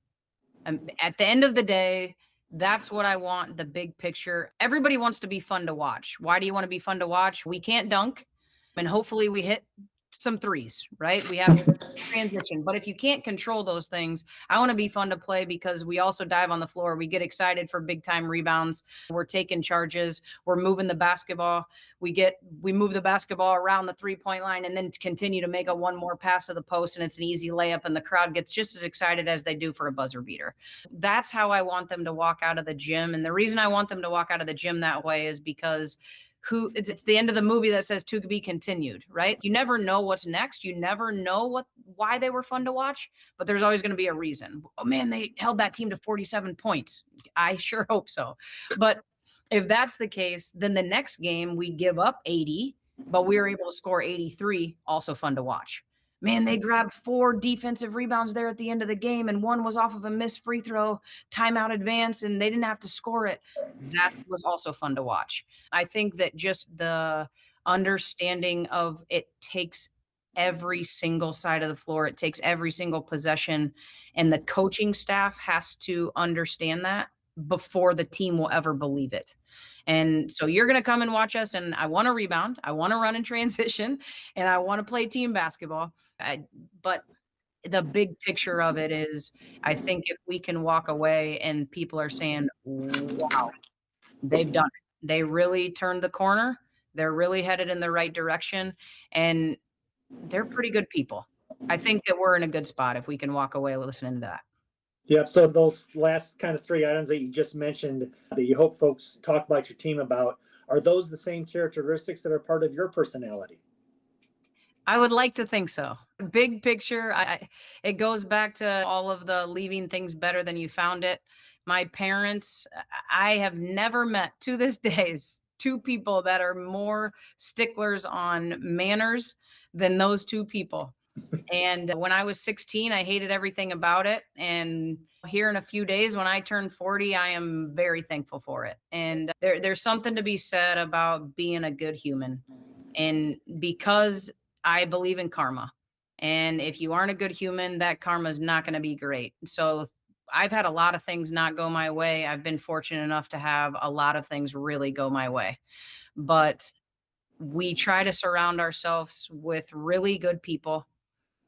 At the end of the day, that's what I want, the big picture. Everybody wants to be fun to watch. Why do you want to be fun to watch? We can't dunk, and hopefully we hit some threes, right? We have transition, but if you can't control those things, I want to be fun to play because we also dive on the floor. We get excited for big time rebounds. We're taking charges. We're moving the basketball. We move the basketball around the 3-point line and then continue to make a 1 more pass to the post, and it's an easy layup, and the crowd gets just as excited as they do for a buzzer beater. That's how I want them to walk out of the gym. And the reason I want them to walk out of the gym that way is because it's the end of the movie that says to be continued, right? You never know what's next. You never know why they were fun to watch, but there's always going to be a reason. Oh man, they held that team to 47 points. I sure hope so. But if that's the case, then the next game we give up 80, but we were able to score 83, also fun to watch. Man, they grabbed 4 defensive rebounds there at the end of the game, and one was off of a missed free throw, timeout advance, and they didn't have to score it. That was also fun to watch. I think that just the understanding of it takes every single side of the floor, it takes every single possession, and the coaching staff has to understand that before the team will ever believe it. And so you're going to come and watch us, and I want to rebound, I want to run in transition, and I want to play team basketball. But the big picture of it is, I think if we can walk away and people are saying, wow, they've done it. They really turned the corner. They're really headed in the right direction, and they're pretty good people. I think that we're in a good spot if we can walk away listening to that. Yep. So those last kind of 3 items that you just mentioned that you hope folks talk about your team about, are those the same characteristics that are part of your personality? I would like to think so. Big picture, it goes back to all of the leaving things better than you found it. My parents, I have never met to this day 2 people that are more sticklers on manners than those 2 people. And when I was 16, I hated everything about it. And here in a few days, when I turn 40, I am very thankful for it. And there's something to be said about being a good human. And because I believe in karma. And if you aren't a good human, that karma is not going to be great. So I've had a lot of things not go my way. I've been fortunate enough to have a lot of things really go my way. But we try to surround ourselves with really good people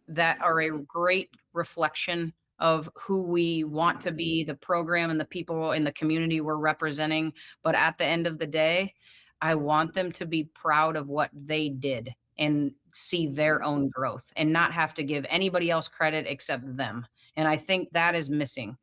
that are a great reflection of who we want to be, the program and the people in the community we're representing. But at the end of the day, I want them to be proud of what they did and see their own growth and not have to give anybody else credit except them. And I think that is missing.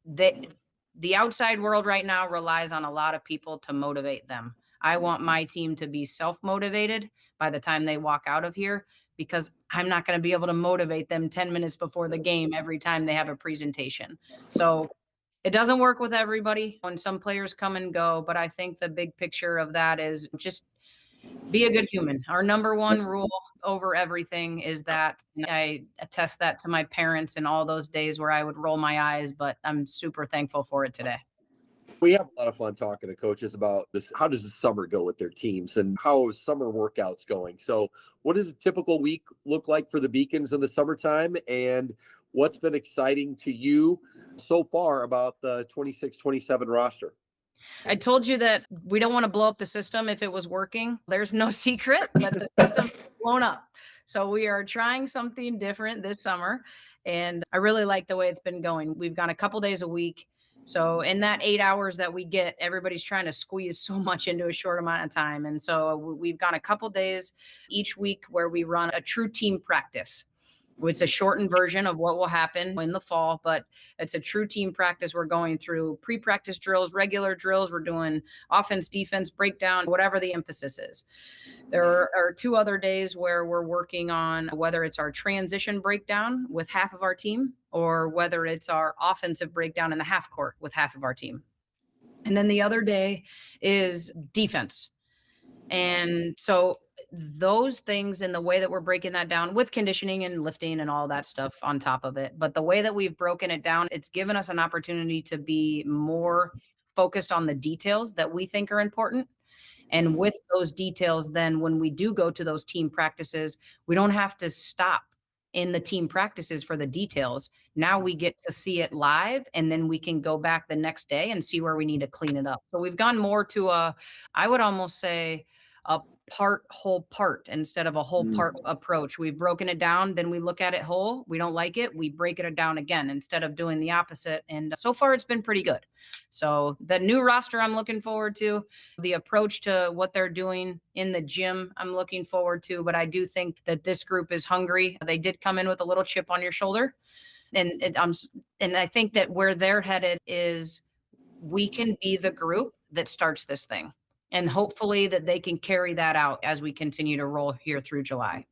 The outside world right now relies on a lot of people to motivate them. I want my team to be self-motivated by the time they walk out of here, because I'm not going to be able to motivate them 10 minutes before the game every time they have a presentation. So it doesn't work with everybody when some players come and go, but I think the big picture of that is just be a good human. Our number one rule over everything is that. I attest that to my parents in all those days where I would roll my eyes, but I'm super thankful for it today. We have a lot of fun talking to coaches about this. How does the summer go with their teams and how is summer workouts going? So what does a typical week look like for the Beacons in the summertime? And what's been exciting to you so far about the 26-27 roster? I told you that we don't want to blow up the system if it was working. There's no secret that the system is blown up. So we are trying something different this summer. And I really like the way it's been going. We've gone a couple days a week. So in that 8 hours that we get, everybody's trying to squeeze so much into a short amount of time. And so we've gone a couple days each week where we run a true team practice. It's a shortened version of what will happen in the fall, but it's a true team practice. We're going through pre-practice drills, regular drills. We're doing offense, defense, breakdown, whatever the emphasis is. There are 2 other days where we're working on whether it's our transition breakdown with half of our team or whether it's our offensive breakdown in the half court with half of our team. And then the other day is defense. And so those things and the way that we're breaking that down with conditioning and lifting and all that stuff on top of it. But the way that we've broken it down, it's given us an opportunity to be more focused on the details that we think are important. And with those details, then when we do go to those team practices, we don't have to stop in the team practices for the details. Now we get to see it live, and then we can go back the next day and see where we need to clean it up. So we've gone more to I would almost say a whole part instead of a whole part approach. We've broken it down, then we look at it whole. We don't like it, we break it down again instead of doing the opposite. And so far it's been pretty good. So the new roster I'm looking forward to, the approach to what they're doing in the gym I'm looking forward to, but I do think that this group is hungry. They did come in with a little chip on your shoulder. And I think that where they're headed is we can be the group that starts this thing. And hopefully that they can carry that out as we continue to roll here through July.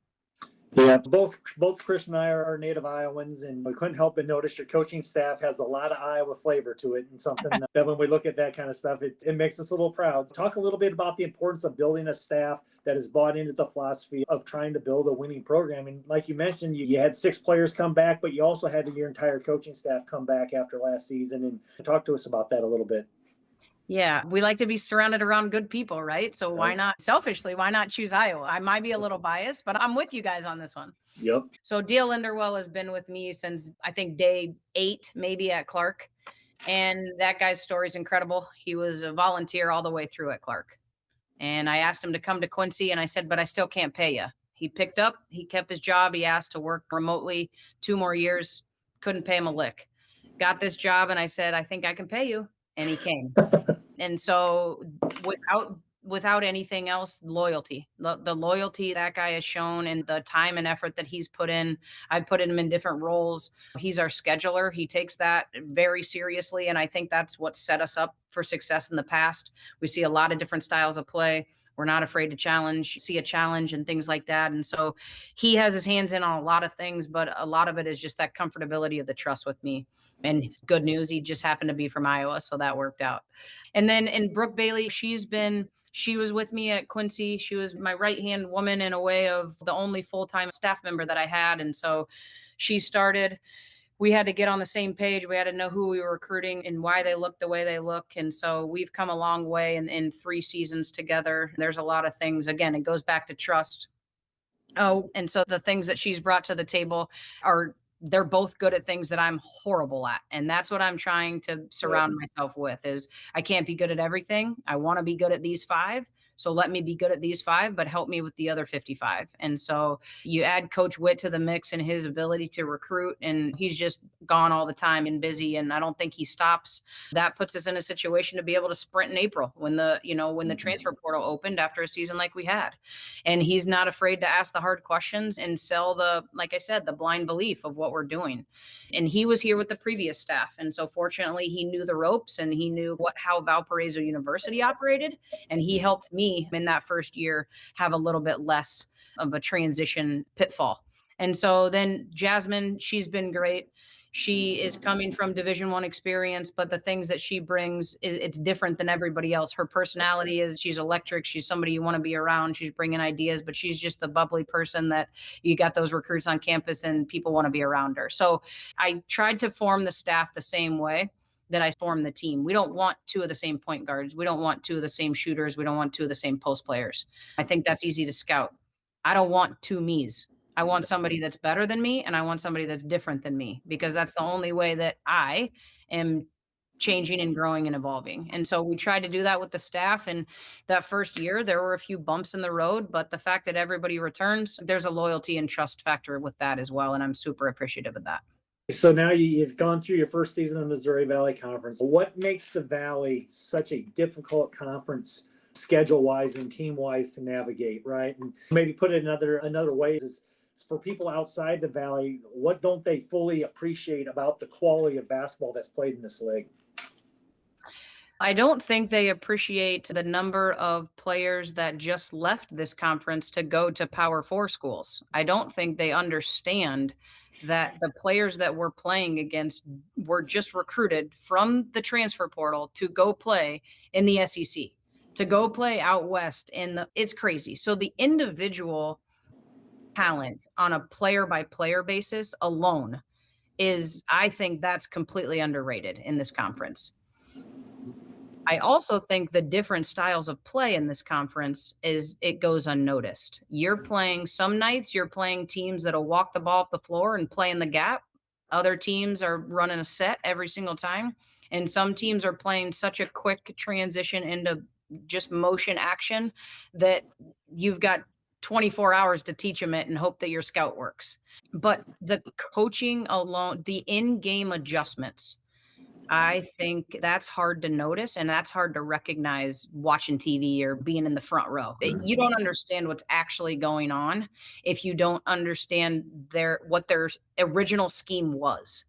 Yeah, both Chris and I are native Iowans, and we couldn't help but notice your coaching staff has a lot of Iowa flavor to it, and something that when we look at that kind of stuff, it makes us a little proud. Talk a little bit about the importance of building a staff that is bought into the philosophy of trying to build a winning program. And like you mentioned, you had 6 players come back, but you also had your entire coaching staff come back after last season. And talk to us about that a little bit. Yeah, we like to be surrounded around good people, right? So why not, selfishly, why not choose Iowa? I might be a little biased, but I'm with you guys on this one. Yep. So Dale Linderwell has been with me since I think day 8, maybe at Clark. And that guy's story is incredible. He was a volunteer all the way through at Clark. And I asked him to come to Quincy and I said, but I still can't pay you. He picked up, he kept his job. He asked to work remotely 2 more years, couldn't pay him a lick. Got this job and I said, I think I can pay you. And he came. And so without anything else, loyalty, the loyalty that guy has shown and the time and effort that he's put in. I put him in different roles. He's our scheduler. He takes that very seriously. And I think that's what set us up for success in the past. We see a lot of different styles of play. We're not afraid to see a challenge and things like that. And so he has his hands in on a lot of things, but a lot of it is just that comfortability of the trust with me. And good news, he just happened to be from Iowa, so that worked out. And then in Brooke Bailey, she was with me at Quincy. She was my right-hand woman in a way of the only full-time staff member that I had. And so she started. We had to get on the same page. We had to know who we were recruiting and why they look the way they look. And so we've come a long way in 3 seasons together. There's a lot of things. Again, it goes back to trust. Oh, and so the things that she's brought to the table they're both good at things that I'm horrible at. And that's what I'm trying to surround myself with is I can't be good at everything. I want to be good at these 5. So let me be good at these 5, but help me with the other 55. And so you add Coach Witt to the mix and his ability to recruit, and he's just gone all the time and busy. And I don't think he stops. That puts us in a situation to be able to sprint in April when the transfer portal opened after a season like we had. And he's not afraid to ask the hard questions and sell like I said, the blind belief of what we're doing. And he was here with the previous staff. And so fortunately he knew the ropes and he knew how Valparaiso University operated. And he helped me in that first year have a little bit less of a transition pitfall. And so then Jasmine, she's been great. She is coming from Division I experience, but the things that she brings, it's different than everybody else. Her personality she's electric. She's somebody you want to be around. She's bringing ideas, but she's just the bubbly person that you got those recruits on campus and people want to be around her. So I tried to form the staff the same way that I formed the team. We don't want 2 of the same point guards. We don't want 2 of the same shooters. We don't want 2 of the same post players. I think that's easy to scout. I don't want 2 me's. I want somebody that's better than me, and I want somebody that's different than me, because that's the only way that I am changing and growing and evolving. And so we tried to do that with the staff. And that first year, there were a few bumps in the road, but the fact that everybody returns, there's a loyalty and trust factor with that as well. And I'm super appreciative of that. So now you've gone through your first season of the Missouri Valley Conference. What makes the Valley such a difficult conference schedule-wise and team-wise to navigate, right? And maybe put it another way is, for people outside the Valley, what don't they fully appreciate about the quality of basketball that's played in this league? I don't think they appreciate the number of players that just left this conference to go to Power 4 schools. I don't think they understand that the players that we're playing against were just recruited from the transfer portal to go play in the SEC, to go play out west. It's crazy. So the individual talent on a player by player basis alone I think that's completely underrated in this conference. I also think the different styles of play in this conference it goes unnoticed. Some nights you're playing teams that'll walk the ball up the floor and play in the gap. Other teams are running a set every single time. And some teams are playing such a quick transition into just motion action that you've got 24 hours to teach them it and hope that your scout works. But the coaching alone, the in-game adjustments, I think that's hard to notice, and that's hard to recognize watching TV or being in the front row. You don't understand what's actually going on if you don't understand what their original scheme was.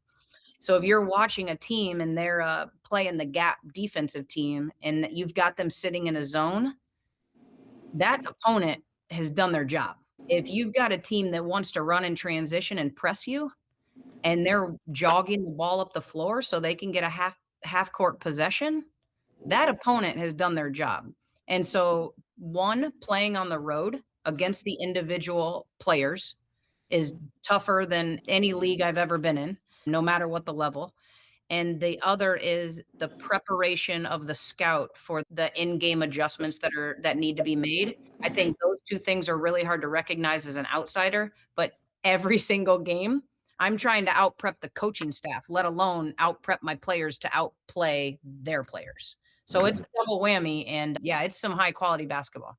So if you're watching a team and they're playing the gap defensive team and you've got them sitting in a zone, that opponent has done their job. If you've got a team that wants to run in transition and press you, and they're jogging the ball up the floor so they can get a half court possession, that opponent has done their job. And so, one, playing on the road against the individual players is tougher than any league I've ever been in, no matter what the level. And the other is the preparation of the scout for the in-game adjustments that need to be made. I think those two things are really hard to recognize as an outsider, but every single game, I'm trying to out-prep the coaching staff, let alone out-prep my players to outplay their players. So it's a double whammy, and yeah, it's some high-quality basketball.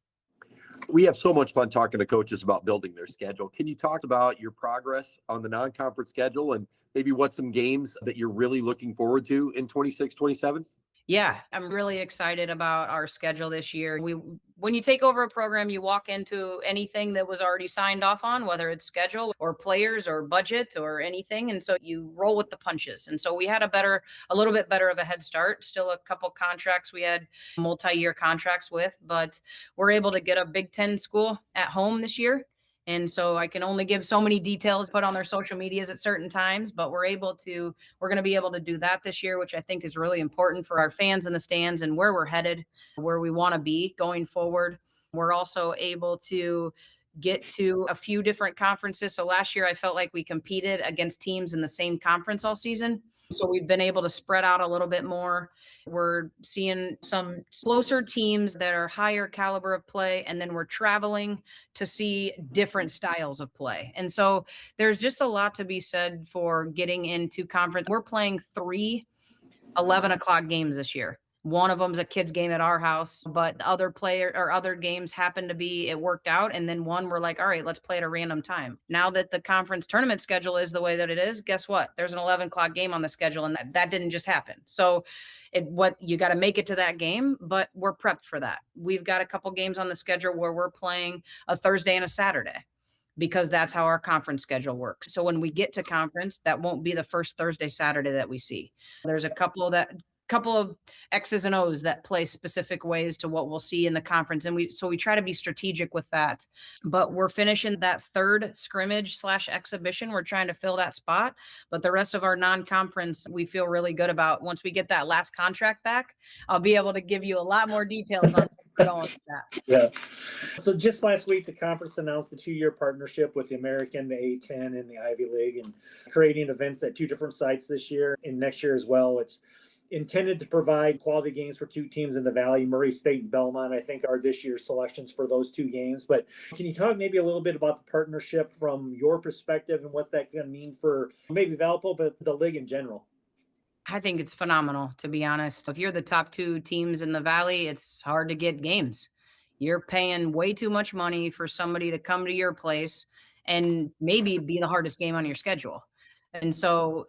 We have so much fun talking to coaches about building their schedule. Can you talk about your progress on the non-conference schedule and maybe what some games that you're really looking forward to in 26, 27? Yeah, I'm really excited about our schedule this year. When you take over a program, you walk into anything that was already signed off on, whether it's schedule or players or budget or anything. And so you roll with the punches. And so we had a little bit better of a head start. Still a couple contracts we had multi-year contracts with, but we're able to get a Big Ten school at home this year. And so I can only give so many details put on their social medias at certain times, but we're going to be able to do that this year, which I think is really important for our fans in the stands and where we're headed, where we want to be going forward. We're also able to get to a few different conferences. So last year I felt like we competed against teams in the same conference all season. So we've been able to spread out a little bit more. We're seeing some closer teams that are higher caliber of play, and then we're traveling to see different styles of play. And so there's just a lot to be said for getting into conference. We're playing 3 11 o'clock games this year. One of them's a kids game at our house, but other games happen to be, it worked out. And then one, we're like, all right, let's play at a random time. Now that the conference tournament schedule is the way that it is, guess what? There's an 11 o'clock game on the schedule, and that didn't just happen. So you got to make it to that game, but we're prepped for that. We've got a couple games on the schedule where we're playing a Thursday and a Saturday, because that's how our conference schedule works. So when we get to conference, that won't be the first Thursday, Saturday that we see. There's a couple of X's and O's that play specific ways to what we'll see in the conference. And we try to be strategic with that, but we're finishing that third scrimmage / exhibition. We're trying to fill that spot, but the rest of our non-conference, we feel really good about. Once we get that last contract back, I'll be able to give you a lot more details on going with that. Yeah. So just last week, the conference announced a 2-year partnership with the American, the A10, and the Ivy League, and creating events at 2 different sites this year and next year as well. It's intended to provide quality games for 2 teams in the Valley. Murray State and Belmont, I think, are this year's selections for those 2 games. But can you talk maybe a little bit about the partnership from your perspective and what's that going to mean for maybe Valpo, but the league in general? I think it's phenomenal, to be honest. If you're the top 2 teams in the Valley, it's hard to get games. You're paying way too much money for somebody to come to your place and maybe be the hardest game on your schedule. And so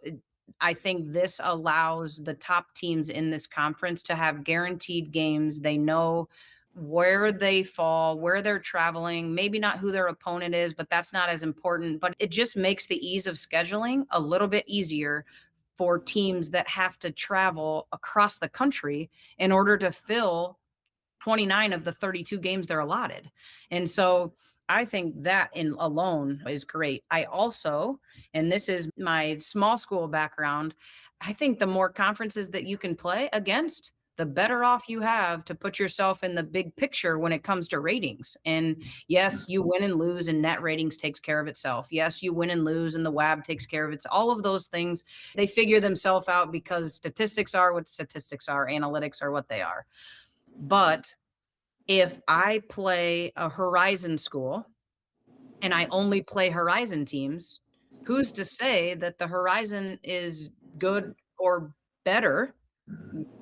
I think this allows the top teams in this conference to have guaranteed games. They know where they fall, where they're traveling, maybe not who their opponent is, but that's not as important. But it just makes the ease of scheduling a little bit easier for teams that have to travel across the country in order to fill 29 of the 32 games they're allotted. And so I think that in alone is great. I also, and this is my small school background, I think the more conferences that you can play against, the better off you have to put yourself in the big picture when it comes to ratings. And yes, you win and lose, and net ratings takes care of itself. Yes, you win and lose, and the WAB takes care of it. All of those things, they figure themselves out because statistics are what statistics are, analytics are what they are. But if I play a Horizon school and I only play Horizon teams, who's to say that the Horizon is good or better,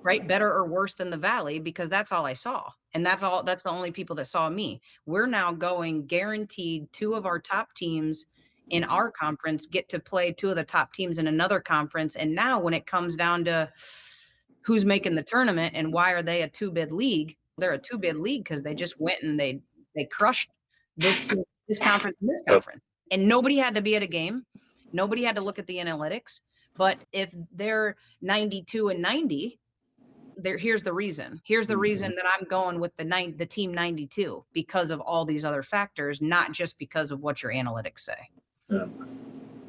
right? Better or worse than the Valley, because that's all I saw. And that's the only people that saw me. We're now going guaranteed 2 of our top teams in our conference get to play 2 of the top teams in another conference. And now when it comes down to who's making the tournament and why are they a 2-bid league, they're a 2-bid league because they just went and they crushed this team, this conference and this conference. And nobody had to be at a game. Nobody had to look at the analytics. But if they're 92 and 90, Here's the reason. Here's the reason that I'm going with the team 92, because of all these other factors, not just because of what your analytics say. Yeah.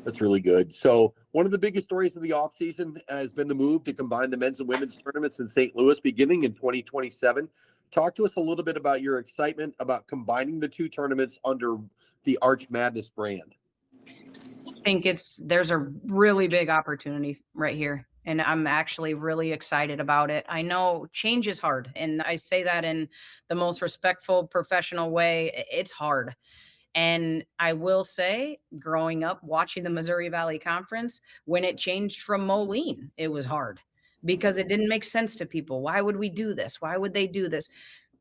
That's really good. So one of the biggest stories of the offseason has been the move to combine the men's and women's tournaments in St. Louis beginning in 2027. Talk to us a little bit about your excitement about combining the two tournaments under the Arch Madness brand. I think there's a really big opportunity right here, and I'm actually really excited about it. I know change is hard, and I say that in the most respectful, professional way. It's hard. And I will say, growing up watching the Missouri Valley Conference, when it changed from Moline, it was hard because it didn't make sense to people. Why would we do this? Why would they do this?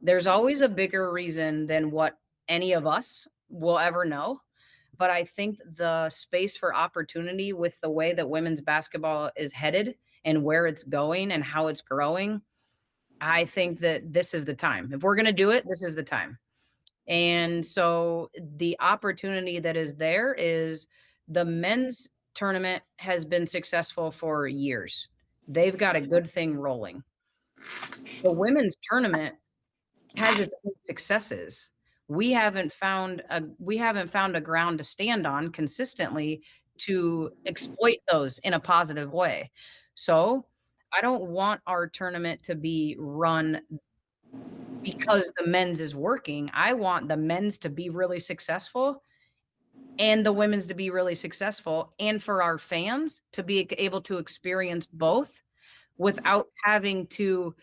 There's always a bigger reason than what any of us will ever know. But I think the space for opportunity with the way that women's basketball is headed and where it's going and how it's growing, I think that this is the time. If we're going to do it, this is the time. And so the opportunity that is there is the men's tournament has been successful for years. They've got a good thing rolling. The women's tournament has its own successes. We haven't found a ground to stand on consistently to exploit those in a positive way. So I don't want our tournament to be run because the men's is working. I want the men's to be really successful and the women's to be really successful, and for our fans to be able to experience both without having to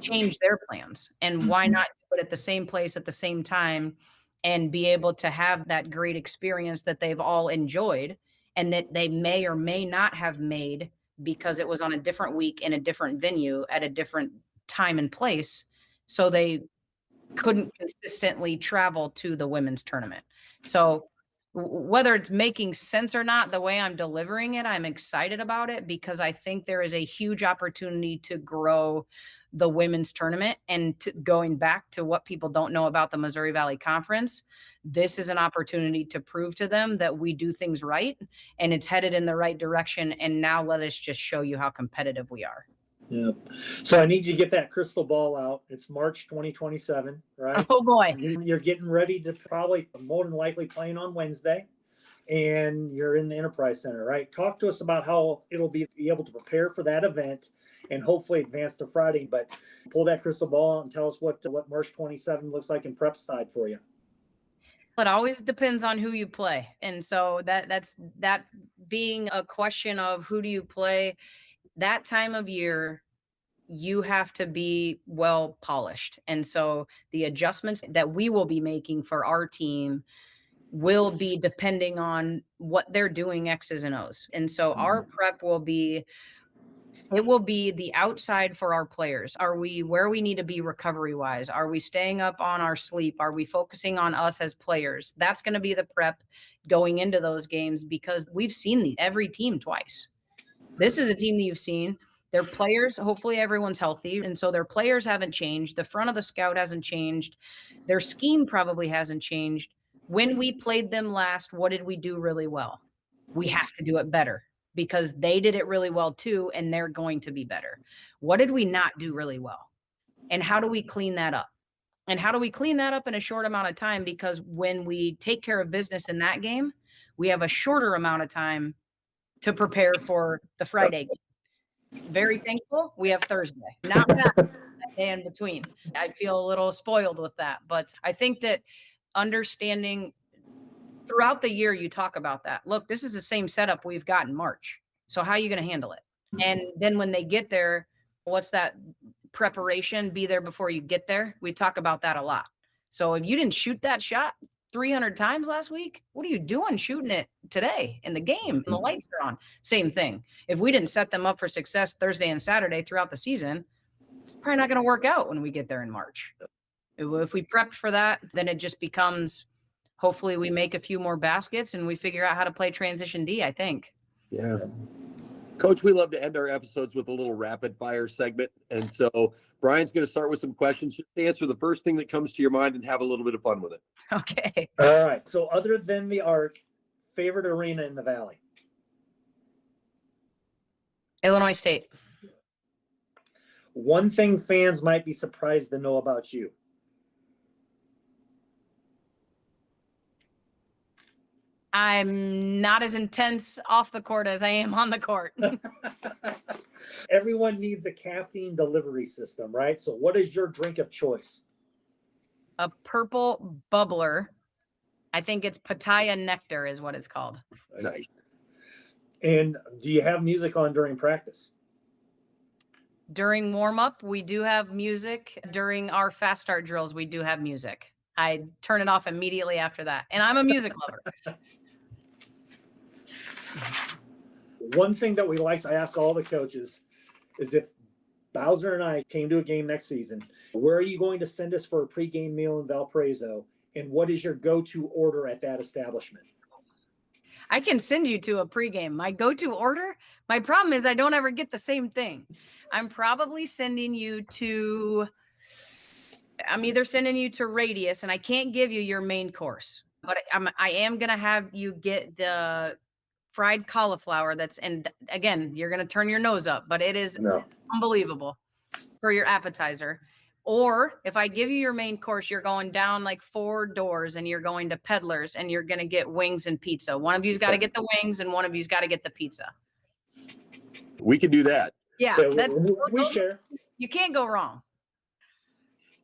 change their plans. And why not do it at the same place at the same time and be able to have that great experience that they've all enjoyed and that they may or may not have made because it was on a different week in a different venue at a different time and place. So they couldn't consistently travel to the women's tournament. So whether it's making sense or not, the way I'm delivering it, I'm excited about it because I think there is a huge opportunity to grow the women's tournament. And going back to what people don't know about the Missouri Valley Conference, this is an opportunity to prove to them that we do things right and it's headed in the right direction. And now let us just show you how competitive we are. Yeah. So I need you to get that crystal ball out. It's March 2027, right? Oh boy. You're getting ready to probably more than likely playing on Wednesday, and you're in the Enterprise Center, right? Talk to us about how it'll be able to prepare for that event and hopefully advance to Friday. But pull that crystal ball out and tell us what March 27 looks like in prep side for you. It always depends on who you play. And so that's being a question of who do you play. That time of year, you have to be well polished. And so the adjustments that we will be making for our team will be depending on what they're doing X's and O's. And so our prep will be the outside for our players. Are we where we need to be recovery wise? Are we staying up on our sleep? Are we focusing on us as players? That's going to be the prep going into those games because we've seen every team twice. This is a team that you've seen. Their players, hopefully everyone's healthy. And so their players haven't changed. The front of the scout hasn't changed. Their scheme probably hasn't changed. When we played them last, what did we do really well? We have to do it better because they did it really well too, and they're going to be better. What did we not do really well? And how do we clean that up? And how do we clean that up in a short amount of time? Because when we take care of business in that game, we have a shorter amount of time to prepare for the Friday game. Very thankful we have Thursday, not that day in between. I feel a little spoiled with that, but I think that understanding throughout the year, you talk about that. Look, this is the same setup we've got in March. So how are you going to handle it? And then when they get there, what's that preparation? Be there before you get there. We talk about that a lot. So if you didn't shoot that shot 300 times last week, what are you doing shooting it today in the game? And the lights are on. Same thing. If we didn't set them up for success Thursday and Saturday throughout the season, it's probably not going to work out when we get there in March. If we prepped for that, then it just becomes, hopefully we make a few more baskets and we figure out how to play transition D, I think. Yeah. Coach, we love to end our episodes with a little rapid fire segment. And so Brian's going to start with some questions. Just answer the first thing that comes to your mind and have a little bit of fun with it. Okay. All right. So other than the Arc, favorite arena in the Valley? Illinois State. One thing fans might be surprised to know about you. I'm not as intense off the court as I am on the court. Everyone needs a caffeine delivery system, right? So what is your drink of choice? A purple bubbler. I think it's Pattaya Nectar is what it's called. Nice. And do you have music on during practice? During warm-up, we do have music. During our fast start drills, we do have music. I turn it off immediately after that. And I'm a music lover. One thing that we like to ask all the coaches is if Bowser and I came to a game next season, where are you going to send us for a pregame meal in Valparaiso? And what is your go-to order at that establishment? I can send you to a pregame. My go-to order, my problem is I don't ever get the same thing. I'm probably sending you to, I'm either sending you to Radius, and I can't give you your main course, but I am going to have you get the fried cauliflower that's, and again, you're going to turn your nose up, but it is unbelievable for your appetizer. Or if I give you your main course, you're going down like 4 doors and you're going to Peddlers and you're going to get wings and pizza. One of you's got to get the wings and one of you's got to get the pizza. We can do that. Yeah, we share. You can't go wrong.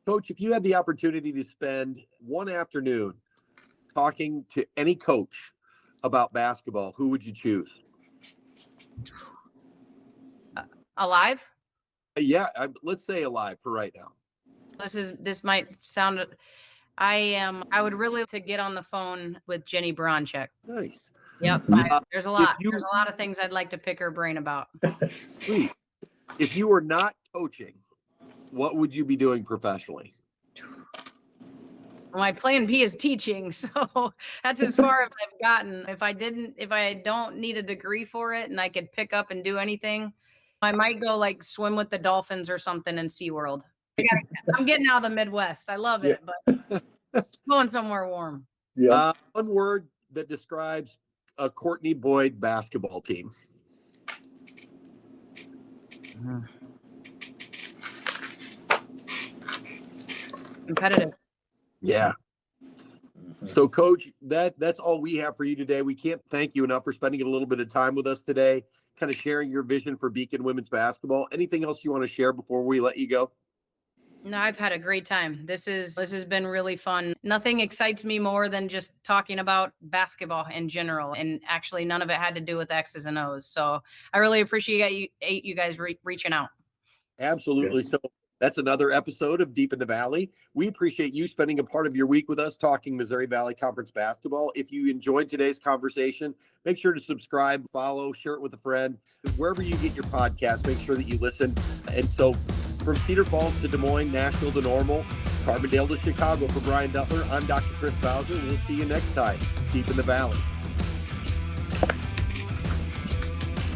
Coach, if you had the opportunity to spend one afternoon talking to any coach about basketball, who would you choose? Alive? Yeah, let's say alive for right now. This might sound, I would really like to get on the phone with Jenny Baranchek. Nice. Yep. There's a lot of things I'd like to pick her brain about. Sweet. If you were not coaching, what would you be doing professionally? My plan B is teaching, so that's as far as I've gotten. If I don't need a degree for it and I could pick up and do anything, I might go like swim with the dolphins or something in SeaWorld. I'm getting out of the Midwest. I love it, but going somewhere warm. Yeah. One word that describes a Courtney Boyd basketball team. Competitive. Yeah. So, Coach, that's all we have for you today. We can't thank you enough for spending a little bit of time with us today, kind of sharing your vision for Beacon women's basketball. Anything else you want to share before we let you go? No, I've had a great time. This has been really fun. Nothing excites me more than just talking about basketball in general. And actually, none of it had to do with X's and O's. So I really appreciate you guys reaching out. Absolutely. So that's another episode of Deep in the Valley. We appreciate you spending a part of your week with us talking Missouri Valley Conference basketball. If you enjoyed today's conversation, make sure to subscribe, follow, share it with a friend. Wherever you get your podcast, make sure that you listen. And so from Cedar Falls to Des Moines, Nashville to Normal, Carbondale to Chicago, for Brian Duttler, I'm Dr. Chris Bowser. We'll see you next time, Deep in the Valley.